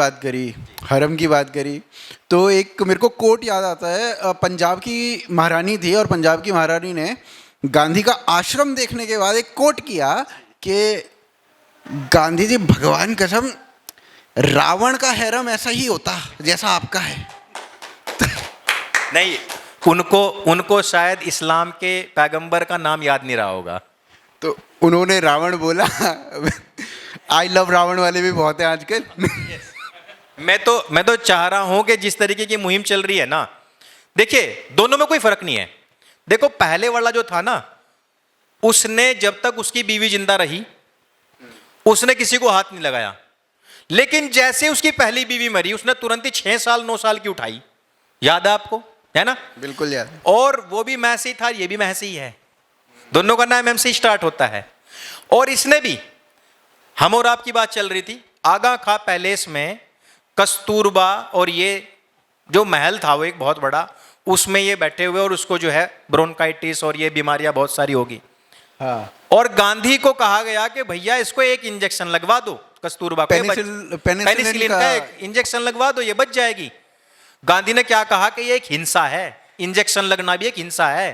बात करी, तो एक मेरे को कोट याद आता है। पंजाब की महारानी थी, और पंजाब की महारानी ने गांधी का आश्रम देखने के बाद एक कोट किया कि गांधी जी, भगवान कसम, रावण का हैरम ऐसा ही होता जैसा आपका है। नहीं, उनको शायद इस्लाम के पैगंबर का नाम याद नहीं रहा होगा, तो उन्होंने रावण बोला। आई लव रावण वाले भी बहुत हैं आजकल। मैं तो चाह रहा हूं कि जिस तरीके की मुहिम चल रही है ना, देखिए दोनों में कोई फर्क नहीं है। देखो पहले वाला जो था ना, उसने जब तक उसकी बीवी जिंदा रही उसने किसी को हाथ नहीं लगाया, लेकिन जैसे उसकी पहली बीवी मरी उसने तुरंत ही 6 साल 9 साल की उठाई। याद है आपको, है ना? बिल्कुल यार। और वो भी मैं से ही था, ये भी मैं से ही है, दोनों का नाम एम से स्टार्ट होता है। और इसने भी, हम और आपकी बात चल रही थी, आगा खां पैलेस में कस्तूरबा और ये जो महल था वो एक बहुत बड़ा, उसमें ये बैठे हुए और उसको जो है ब्रोंकाइटिस और ये बीमारियां बहुत सारी होगी। हाँ। और गांधी को कहा गया कि भैया इसको एक इंजेक्शन लगवा दो, कस्तूरबा को पेनिसिलिन का एक इंजेक्शन लगवा दो, ये बच जाएगी। गांधी ने क्या कहा कि ये एक हिंसा है, इंजेक्शन लगना भी एक हिंसा है,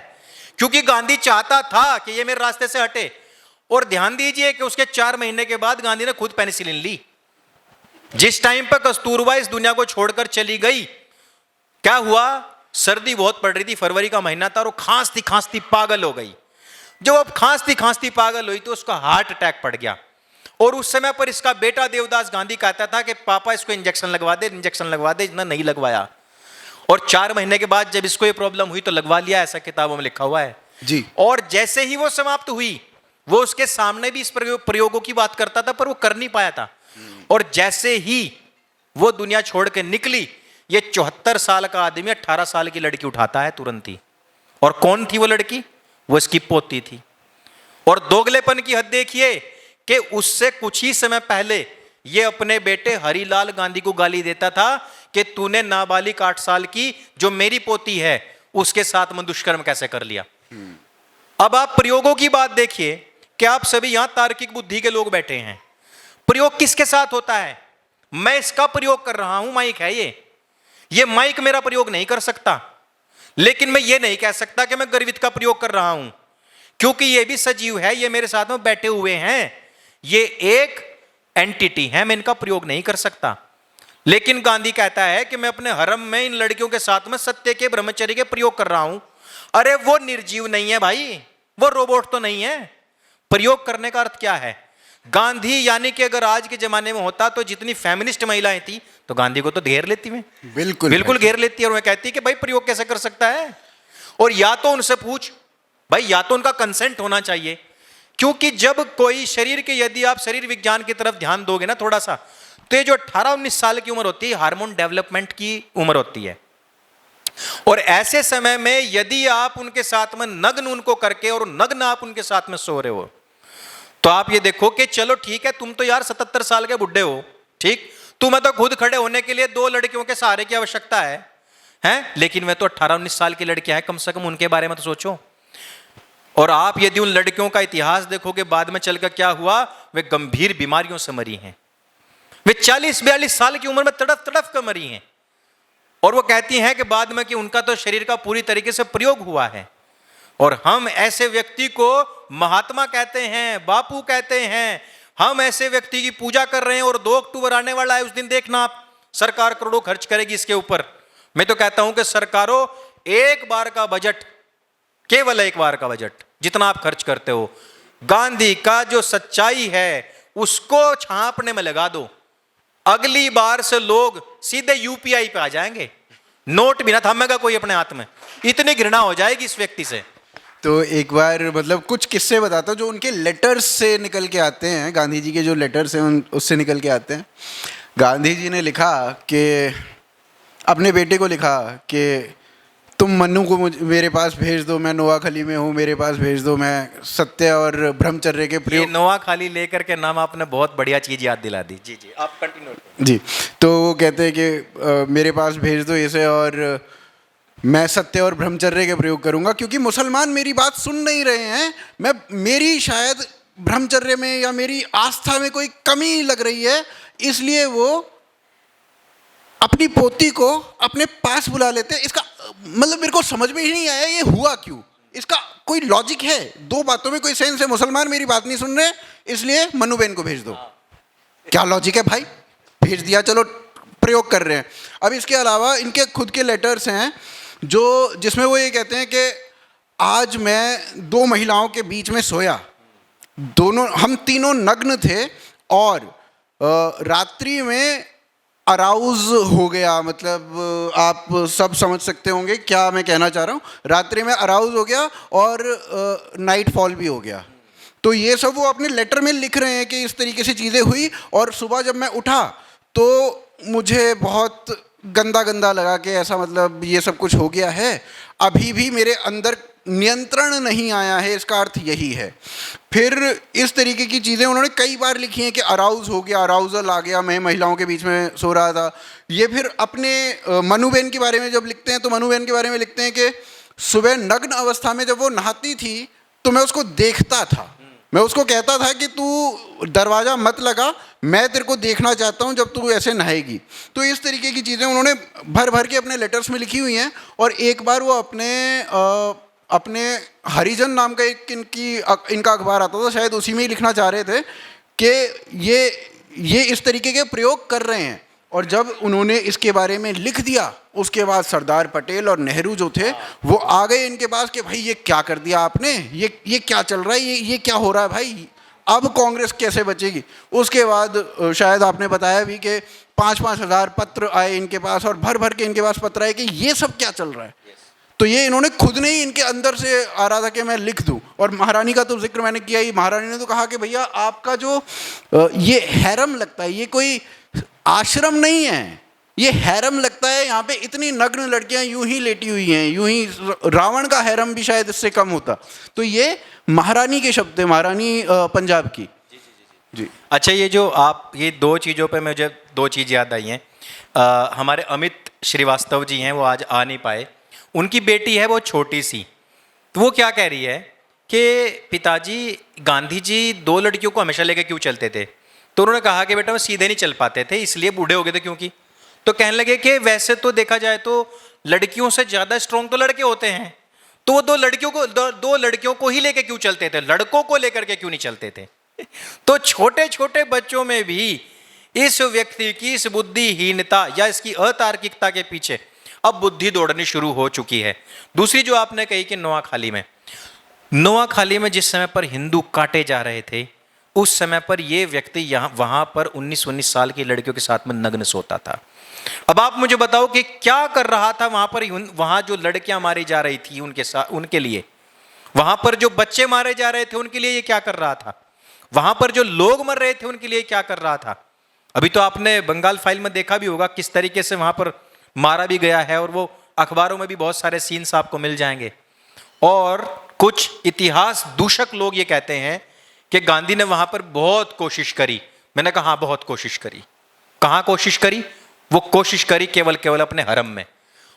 क्योंकि गांधी चाहता था कि ये मेरे रास्ते से हटे। और ध्यान दीजिए कि उसके 4 महीने के बाद गांधी ने खुद पेनिसिलिन ली। जिस टाइम पर कस्तूरबा इस दुनिया को छोड़कर चली गई, क्या हुआ? सर्दी बहुत पड़ रही थी, फरवरी का महीना था, और खांसती खांसती पागल हो गई। जब अब खांसती खांसती पागल हुई तो उसका हार्ट अटैक पड़ गया। और उस समय पर इसका बेटा देवदास गांधी कहता था कि पापा इसको इंजेक्शन लगवा दे, इंजेक्शन लगवा दे, इसने नहीं लगवाया। और 4 महीने के बाद जब इसको ये प्रॉब्लम हुई तो लगवा लिया, ऐसा किताबों में लिखा हुआ है जी। और जैसे ही वो समाप्त हुई, वो उसके सामने भी इस प्रयोगों की बात करता था, पर वो कर नहीं पाया था। और जैसे ही वो दुनिया छोड़ के निकली, ये 74 साल का आदमी 18 साल की लड़की उठाता है तुरंत ही। और कौन थी वो लड़की? वो इसकी पोती थी। और दोगलेपन की हद देखिए कि उससे कुछ ही समय पहले ये अपने बेटे हरिलाल गांधी को गाली देता था कि तूने नाबालिग 8 साल की जो मेरी पोती है उसके साथ में दुष्कर्म कैसे कर लिया। अब आप प्रयोगों की बात देखिए कि आप सभी यहां तार्किक बुद्धि के लोग बैठे हैं। प्रयोग किसके साथ होता है? मैं इसका प्रयोग कर रहा हूं, माइक है ये माइक मेरा प्रयोग नहीं कर सकता, लेकिन मैं ये नहीं कह सकता कि मैं गर्वित का प्रयोग कर रहा हूं, क्योंकि ये भी सजीव है, ये मेरे साथ में बैठे हुए हैं, ये एक एंटिटी है, मैं इनका प्रयोग नहीं कर सकता। लेकिन गांधी कहता है कि मैं अपने हरम में इन लड़कियों के साथ में सत्य के ब्रह्मचर्य के प्रयोग कर रहा हूं। अरे वो निर्जीव नहीं है भाई, वो रोबोट तो नहीं है। प्रयोग करने का अर्थ क्या है? गांधी यानी कि अगर आज के जमाने में होता तो जितनी फेमिनिस्ट महिलाएं थी तो गांधी को तो घेर लेती में, बिल्कुल घेर लेती है। और मैं कहती कि भाई प्रयोग कैसे कर सकता है? और या तो उनसे पूछ भाई, या तो उनका कंसेंट होना चाहिए, क्योंकि जब कोई शरीर के, यदि आप शरीर विज्ञान की तरफ ध्यान दोगे ना थोड़ा सा, तो ये जो 18-19 साल की उम्र होती है हार्मोन डेवलपमेंट की उम्र होती है। और ऐसे समय में यदि आप उनके साथ में नग्न उनको करके और नग्न आप उनके साथ में सो रहे हो, तो आप ये देखो कि चलो ठीक है, तुम तो यार 77 साल के बुढ़े हो, ठीक, तुम्हें तो खुद खड़े होने के लिए 2 लड़कियों के सहारे की आवश्यकता है? लेकिन मैं तो 18-19 साल की लड़कियां हैं, कम से कम उनके बारे में तो सोचो। और आप यदि उन लड़कियों का इतिहास देखोगे बाद में चलकर क्या हुआ, वे गंभीर बीमारियों से मरी हैं, वे 40-42 साल की उम्र में तड़फ तड़फ कर मरी हैं। और वो कहती हैं कि बाद में कि उनका तो शरीर का पूरी तरीके से प्रयोग हुआ है। और हम ऐसे व्यक्ति को महात्मा कहते हैं, बापू कहते हैं, हम ऐसे व्यक्ति की पूजा कर रहे हैं। और 2 अक्टूबर आने वाला है, उस दिन देखना आप, सरकार करोड़ों खर्च करेगी इसके ऊपर। मैं तो कहता हूं कि सरकारों, एक बार का बजट, केवल एक बार का बजट जितना आप खर्च करते हो, गांधी का जो सच्चाई है उसको छापने में लगा दो। अगली बार से लोग सीधे यूपीआई पे आ जाएंगे, नोट भी ना थमेगा कोई अपने हाथ में, इतनी घृणा हो जाएगी इस व्यक्ति से। तो एक बार मतलब कुछ किस्से बताता हूँ जो उनके लेटर्स से निकल के आते हैं, गांधी जी के जो लेटर्स हैं उससे निकल के आते हैं। गांधी जी ने लिखा कि अपने बेटे को लिखा कि तुम मन्नू को मेरे पास भेज दो, मैं नोआखाली में हूँ, मेरे पास भेज दो, मैं सत्य और ब्रह्मचर्य के प्रयोग। नोआखाली लेकर के नाम आपने बहुत बढ़िया चीज़ याद दिला दी। जी जी, आप कंटिन्यू। जी, तो वो कहते हैं कि मेरे पास भेज दो इसे और मैं सत्य और ब्रह्मचर्य के प्रयोग करूंगा, क्योंकि मुसलमान मेरी बात सुन नहीं रहे हैं। मेरी शायद ब्रह्मचर्य में या मेरी आस्था में कोई कमी लग रही है, इसलिए वो अपनी पोती को अपने पास बुला लेते हैं। इसका मतलब मेरे को समझ में ही नहीं आया ये हुआ क्यों, इसका कोई लॉजिक है? 2 बातों में कोई सेंस है? मुसलमान मेरी बात नहीं सुन रहे इसलिए मन्नू बहन को भेज दो, क्या लॉजिक है भाई? भेज दिया, चलो प्रयोग कर रहे हैं। अब इसके अलावा इनके खुद के लेटर्स हैं जो जिसमें वो ये कहते हैं कि आज मैं 2 महिलाओं के बीच में सोया, दोनों हम तीनों नग्न थे और रात्रि में अराउज हो गया, मतलब आप सब समझ सकते होंगे क्या मैं कहना चाह रहा हूँ। रात्रि में अराउज हो गया और नाइट फॉल भी हो गया। तो ये सब वो अपने लेटर में लिख रहे हैं कि इस तरीके से चीज़ें हुई, और सुबह जब मैं उठा तो मुझे बहुत गंदा गंदा लगा कि ऐसा मतलब ये सब कुछ हो गया है, अभी भी मेरे अंदर नियंत्रण नहीं आया है, इसका अर्थ यही है। फिर इस तरीके की चीज़ें उन्होंने कई बार लिखी हैं कि अराउज हो गया, अराउजल आ गया, मैं महिलाओं के बीच में सो रहा था। ये फिर अपने मनुबेन के बारे में जब लिखते हैं तो मनुबेन के बारे में लिखते हैं कि सुबह नग्न अवस्था में जब वो नहाती थी तो मैं उसको देखता था, मैं उसको कहता था कि तू दरवाज़ा मत लगा, मैं तेरे को देखना चाहता हूँ जब तू ऐसे नहाएगी। तो इस तरीके की चीज़ें उन्होंने भर भर के अपने लेटर्स में लिखी हुई हैं। और एक बार वो अपने हरिजन नाम का एक इनका अखबार आता था, शायद उसी में ही लिखना चाह रहे थे कि ये इस तरीके के प्रयोग कर रहे हैं। और जब उन्होंने इसके बारे में लिख दिया, उसके बाद सरदार पटेल और नेहरू जो थे वो आ गए इनके पास कि भाई ये क्या कर दिया आपने, ये क्या चल रहा है, ये क्या हो रहा है भाई, अब कांग्रेस कैसे बचेगी। उसके बाद शायद आपने बताया भी कि 5-5 हज़ार पत्र आए इनके पास, और भर भर के इनके पास पत्र आए कि ये सब क्या चल रहा है। तो ये इन्होंने खुद ने ही इनके अंदर से आ रहा था कि मैं लिख दूं। और महारानी का तो जिक्र मैंने किया ही, महारानी ने तो कहा कि भैया आपका जो ये हैरम लगता है, ये कोई आश्रम नहीं है, ये हैरम लगता है, यहाँ पे इतनी नग्न लड़कियां यूं ही लेटी हुई हैं, यूं ही, रावण का हैरम भी शायद इससे कम होता। तो ये महारानी के शब्द है, महारानी पंजाब की। जी। अच्छा, ये जो आप ये दो चीज़ों पे मुझे दो चीज़ याद आई हैं। हमारे अमित श्रीवास्तव जी हैं, वो आज आ नहीं पाए। उनकी बेटी है वो छोटी सी, तो वो क्या कह रही है कि पिताजी गांधी जी 2 लड़कियों को हमेशा लेके क्यों चलते थे। तो उन्होंने कहा कि बेटा वो सीधे नहीं चल पाते थे, इसलिए बूढ़े हो गए थे क्योंकि। तो कहने लगे कि वैसे तो देखा जाए तो लड़कियों से ज़्यादा स्ट्रॉन्ग तो लड़के होते हैं, तो वो 2 लड़कियों को ही लेके क्यों चलते थे, लड़कों को लेकर के क्यों नहीं चलते थे। तो छोटे छोटे बच्चों में भी इस व्यक्ति की इस बुद्धिहीनता या इसकी अतार्किकता के पीछे अब बुद्धि दौड़नी शुरू हो चुकी है। दूसरी जो आपने कही कि नोआखाली में जिस समय पर हिंदू काटे जा रहे थे, उस समय पर यह व्यक्ति यहाँ वहां पर 19 साल की लड़कियों के साथ में नग्न सोता था। अब आप मुझे बताओ कि क्या कर रहा था वहां पर, वहां जो लड़कियां मारी जा रही थी उनके साथ, उनके लिए, वहां पर जो बच्चे मारे जा रहे थे उनके लिए ये क्या कर रहा था, वहां पर जो लोग मर रहे थे उनके लिए क्या कर रहा था। अभी तो आपने बंगाल फाइल में देखा भी होगा किस तरीके से वहां पर मारा भी गया है, और वो अखबारों में भी बहुत सारे सीन्स आपको मिल जाएंगे। और कुछ इतिहास दूषक लोग ये कहते हैं कि गांधी ने वहां पर बहुत कोशिश करी। मैंने कहा हाँ, बहुत कोशिश करी। कहां कोशिश करी? वो कोशिश करी केवल अपने हरम में।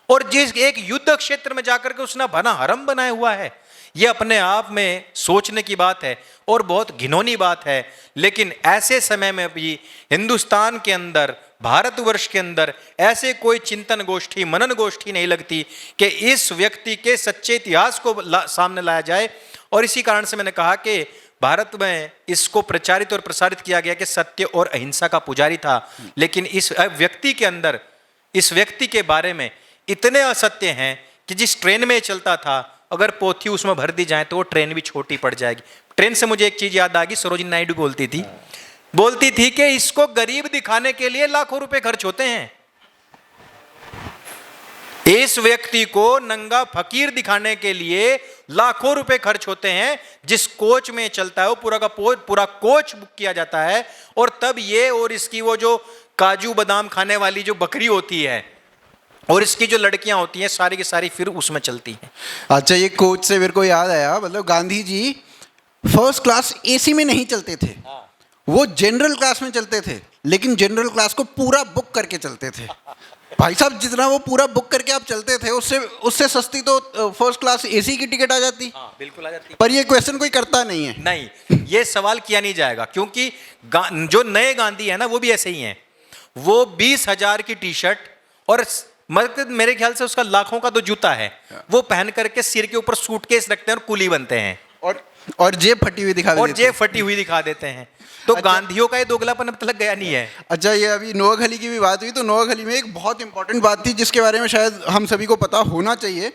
और जिस एक युद्ध क्षेत्र में जाकर के उसने बना हरम बनाया हुआ है, ये अपने आप में सोचने की बात है और बहुत घिनौनी बात है। लेकिन ऐसे समय में भी हिंदुस्तान के अंदर, भारतवर्ष के अंदर ऐसे कोई चिंतन गोष्ठी, मनन गोष्ठी नहीं लगती कि इस व्यक्ति के सच्चे इतिहास को सामने लाया जाए। और इसी कारण से मैंने कहा कि भारत में इसको प्रचारित और प्रसारित किया गया कि सत्य और अहिंसा का पुजारी था, लेकिन इस व्यक्ति के अंदर, इस व्यक्ति के बारे में इतने असत्य हैं कि जिस ट्रेन में चलता था, अगर पोथी उसमें भर दी जाए तो वो ट्रेन भी छोटी पड़ जाएगी। ट्रेन से मुझे एक चीज याद आ गई, सरोजिनी नायडू बोलती थी कि इसको गरीब दिखाने के लिए लाखों रुपए खर्च होते हैं, इस व्यक्ति को नंगा फकीर दिखाने के लिए लाखों रुपए खर्च होते हैं। जिस कोच में चलता है वो पूरा कोच बुक किया जाता है, और तब ये और इसकी वो जो काजू बादाम खाने वाली जो बकरी होती है और इसकी जो लड़कियां होती हैं, सारी की सारी फिर उसमें चलती हैं। अच्छा, ये कोच से मेरे को याद आया, मतलब गांधी जी फर्स्ट क्लास एसी में नहीं चलते थे, वो जनरल क्लास में चलते थे, लेकिन जनरल क्लास को पूरा बुक करके चलते थे। भाई साहब, जितना वो पूरा बुक करके आप चलते थे, उससे सस्ती तो फर्स्ट क्लास एसी की टिकट आ जाती। हाँ, बिल्कुल आ जाती। पर ये क्वेश्चन कोई करता नहीं है। नहीं, ये सवाल किया नहीं जाएगा, क्योंकि जो नए गांधी है ना, वो भी ऐसे ही हैं। वो 20,000 की टी शर्ट और मेरे ख्याल से उसका लाखों का तो जूता है, वो पहन करके सिर के ऊपर सूटकेस रखते हैं और कुली बनते हैं, और जेब फटी हुई दिखा देते हैं। तो अच्छा, गांधियों का ये दोगलापन अब तक गया नहीं है। अच्छा, ये अभी नोआखली की भी बात हुई, तो नोआखली में एक बहुत इंपॉर्टेंट बात थी जिसके बारे में शायद हम सभी को पता होना चाहिए।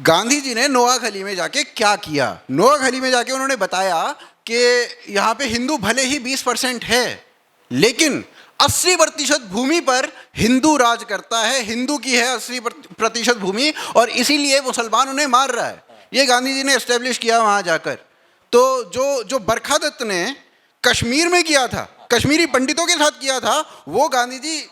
गांधी जी ने नोआखली में जाके क्या किया? नोआखली में जाके उन्होंने बताया कि यहाँ पे हिंदू भले ही 20% है, लेकिन 80% भूमि पर हिंदू राज करता है, हिंदू की है 80% भूमि, और इसीलिए मुसलमान उन्हें मार रहा है। ये गांधी जी ने एस्टेब्लिश किया वहाँ जाकर। तो जो बरखा दत्त ने कश्मीर में किया था, कश्मीरी पंडितों के साथ किया था, वो गांधी जी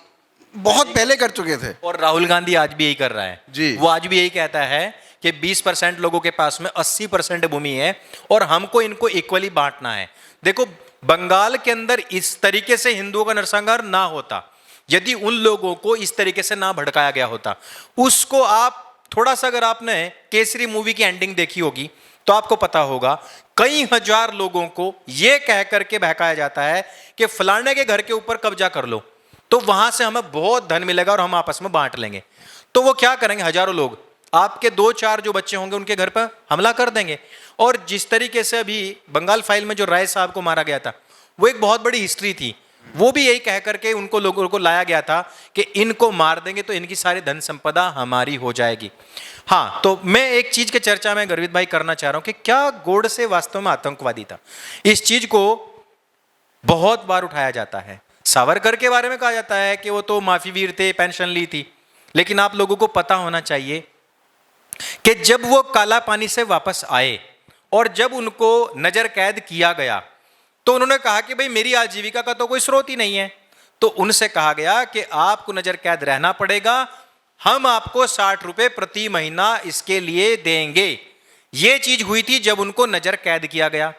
बहुत पहले कर चुके थे। और राहुल गांधी आज भी यही कर रहा है जी। वो आज भी यही कहता है कि 20% लोगों के पास में 80% भूमि है और हमको इनको इक्वली बांटना है। देखो, बंगाल के अंदर इस तरीके से हिंदुओं का नरसंहार ना होता, यदि उन लोगों को इस तरीके से ना भड़काया गया होता। उसको आप थोड़ा सा, अगर आपने केसरी मूवी की एंडिंग देखी होगी तो आपको पता होगा, कई हजार लोगों को यह कह करके बहकाया जाता है कि फलाने के घर के ऊपर कब्जा कर लो तो वहां से हमें बहुत धन मिलेगा और हम आपस में बांट लेंगे। तो वो क्या करेंगे, हजारों लोग आपके 2-4 जो बच्चे होंगे उनके घर पर हमला कर देंगे। और जिस तरीके से अभी बंगाल फाइल में जो राय साहब को मारा गया था, वो एक बहुत बड़ी हिस्ट्री थी। वो भी यही कह करके उनको लोगों को लाया गया था कि इनको मार देंगे तो इनकी सारी धन संपदा हमारी हो जाएगी। हाँ, तो मैं एक चीज के चर्चा में गर्वित भाई करना चाह रहा हूं कि क्या गोडसे वास्तव में आतंकवादी था। इस चीज को बहुत बार उठाया जाता है। सावरकर के बारे में कहा जाता है कि वो तो माफी वीर थे, पेंशन ली थी, लेकिन आप लोगों को पता होना चाहिए कि जब वो काला पानी से वापस आए और जब उनको नजर कैद किया गया तो उन्होंने कहा कि भाई मेरी आजीविका का तो कोई स्रोत ही नहीं है। तो उनसे कहा गया कि आपको नजर कैद रहना पड़ेगा, हम आपको 60 रुपए प्रति महीना इसके लिए देंगे। ये चीज हुई थी जब उनको नजर कैद किया गया।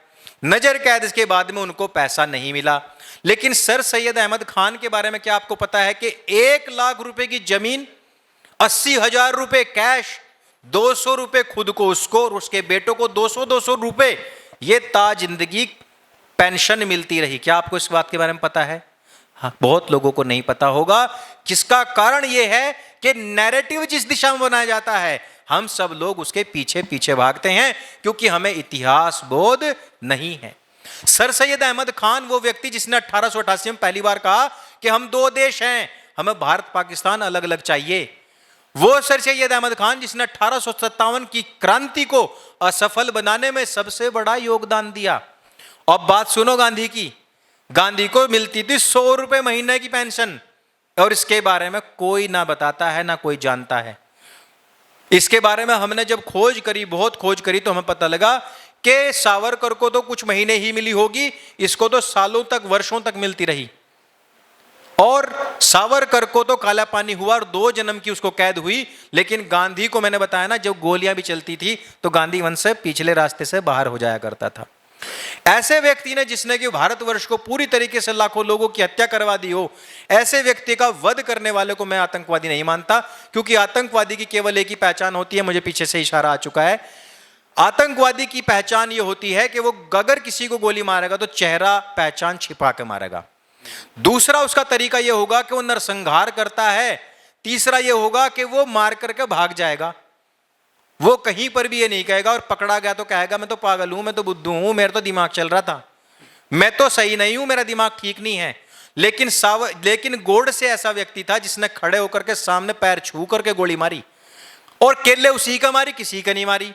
नजर कैद के बाद में उनको पैसा नहीं मिला। लेकिन सर सैयद अहमद खान के बारे में क्या आपको पता है कि 1 लाख रुपए की जमीन, 80,000 रुपए कैश, 200 रुपए खुद को, उसको और उसके बेटों को 200-200 रुपए ये जिंदगी पेंशन मिलती रही। क्या आपको इस बात के बारे में पता है? हाँ, बहुत लोगों को नहीं पता होगा। जिसका कारण यह है कि नैरेटिव जिस दिशा में बनाया जाता है, हम सब लोग उसके पीछे पीछे भागते हैं क्योंकि हमें इतिहास बोध नहीं है। सर सैयद अहमद खान वो व्यक्ति जिसने 1888 में पहली बार कहा कि हम 2 देश हैं, हमें भारत पाकिस्तान अलग अलग चाहिए। वो सर सैयद अहमद खान जिसने 1857 की क्रांति को असफल बनाने में सबसे बड़ा योगदान दिया। अब बात सुनो गांधी की। गांधी को मिलती थी 100 रुपए महीने की पेंशन, और इसके बारे में कोई ना बताता है ना कोई जानता है। इसके बारे में हमने जब खोज करी, बहुत खोज करी, तो हमें पता लगा कि सावरकर को तो कुछ महीने ही मिली होगी, इसको तो सालों तक, वर्षों तक मिलती रही। और सावरकर को तो काला पानी हुआ और 2 जन्म की उसको कैद हुई। लेकिन गांधी को मैंने बताया ना, जब गोलियां भी चलती थी तो गांधी वंश से पिछले रास्ते से बाहर हो जाया करता था। ऐसे व्यक्ति ने, जिसने कि भारतवर्ष को पूरी तरीके से लाखों लोगों की हत्या करवा दी हो, ऐसे व्यक्ति का वध करने वाले को मैं आतंकवादी नहीं मानता। क्योंकि आतंकवादी की केवल एक ही पहचान होती है, मुझे पीछे से इशारा आ चुका है। आतंकवादी की पहचान यह होती है कि वो अगर किसी को गोली मारेगा तो चेहरा पहचान छिपा के मारेगा। दूसरा उसका तरीका यह होगा कि वो नरसंहार करता है। तीसरा यह होगा कि वो मार करके भाग जाएगा। वो कहीं पर भी ये नहीं कहेगा, और पकड़ा गया तो कहेगा मैं तो पागल हूं, मैं तो बुद्धू हूं, मेरा तो दिमाग चल रहा था, मैं तो सही नहीं हूं, मेरा दिमाग ठीक नहीं है। लेकिन गोडसे ऐसा व्यक्ति था जिसने खड़े होकर के सामने पैर छू करके गोली मारी, और केले उसी का मारी, किसी का नहीं मारी,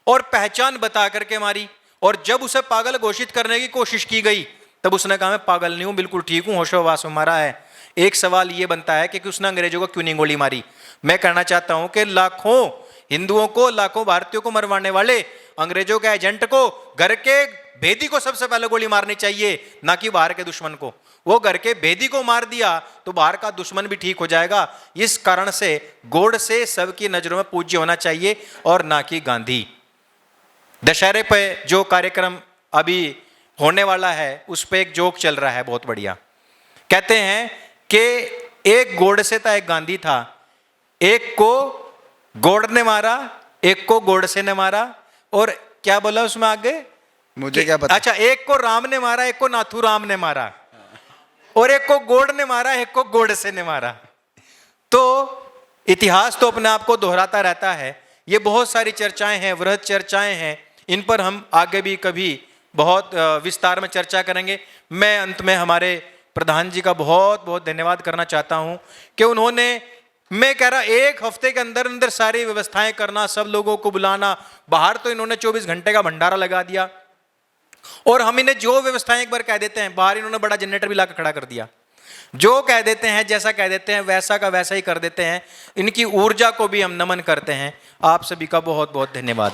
और पहचान बता करके मारी। और जब उसे पागल घोषित करने की कोशिश की गई तब उसने कहा मैं पागल नहीं हूं, बिल्कुल ठीक हूं, होशोहवास में मारा है। एक सवाल यह बनता है कि उसने अंग्रेजों को क्यों नहीं गोली मारी। मैं कहना चाहता हूं कि लाखों हिंदुओं को, लाखों भारतीयों को मरवाने वाले अंग्रेजों के एजेंट को, घर के भेदी को सबसे पहले गोली मारनी चाहिए, ना कि बाहर के दुश्मन को। वो घर के भेदी को मार दिया तो बाहर का दुश्मन भी ठीक हो जाएगा। इस कारण से गोडसे सबकी नजरों में पूज्य होना चाहिए और ना कि गांधी। दशहरे पे जो कार्यक्रम अभी होने वाला है उस पे एक जोक चल रहा है बहुत बढ़िया। कहते हैं कि एक गोडसे था, एक गांधी था, एक को गोड ने मारा, एक को गोडसे ने मारा, और क्या बोला उसमें आगे, मुझे क्या पता। अच्छा, एक को राम ने मारा, एक को नाथूराम ने मारा, और एक को गोड ने मारा, एक को गोडसे ने मारा। तो इतिहास तो अपने आप को दोहराता रहता है। ये बहुत सारी चर्चाएं हैं, वृहद चर्चाएं हैं, इन पर हम आगे भी कभी बहुत विस्तार में चर्चा करेंगे। मैं अंत में हमारे प्रधान जी का बहुत बहुत धन्यवाद करना चाहता हूं कि उन्होंने, मैं कह रहा 1 हफ्ते के अंदर अंदर सारी व्यवस्थाएं करना, सब लोगों को बुलाना, बाहर तो इन्होंने 24 घंटे का भंडारा लगा दिया, और हम इन्हें जो व्यवस्थाएं एक बार कह देते हैं, बाहर इन्होंने बड़ा जनरेटर भी लाकर खड़ा कर दिया। जो कह देते हैं, जैसा कह देते हैं, वैसा का वैसा ही कर देते हैं। इनकी ऊर्जा को भी हम नमन करते हैं। आप सभी का बहुत बहुत धन्यवाद।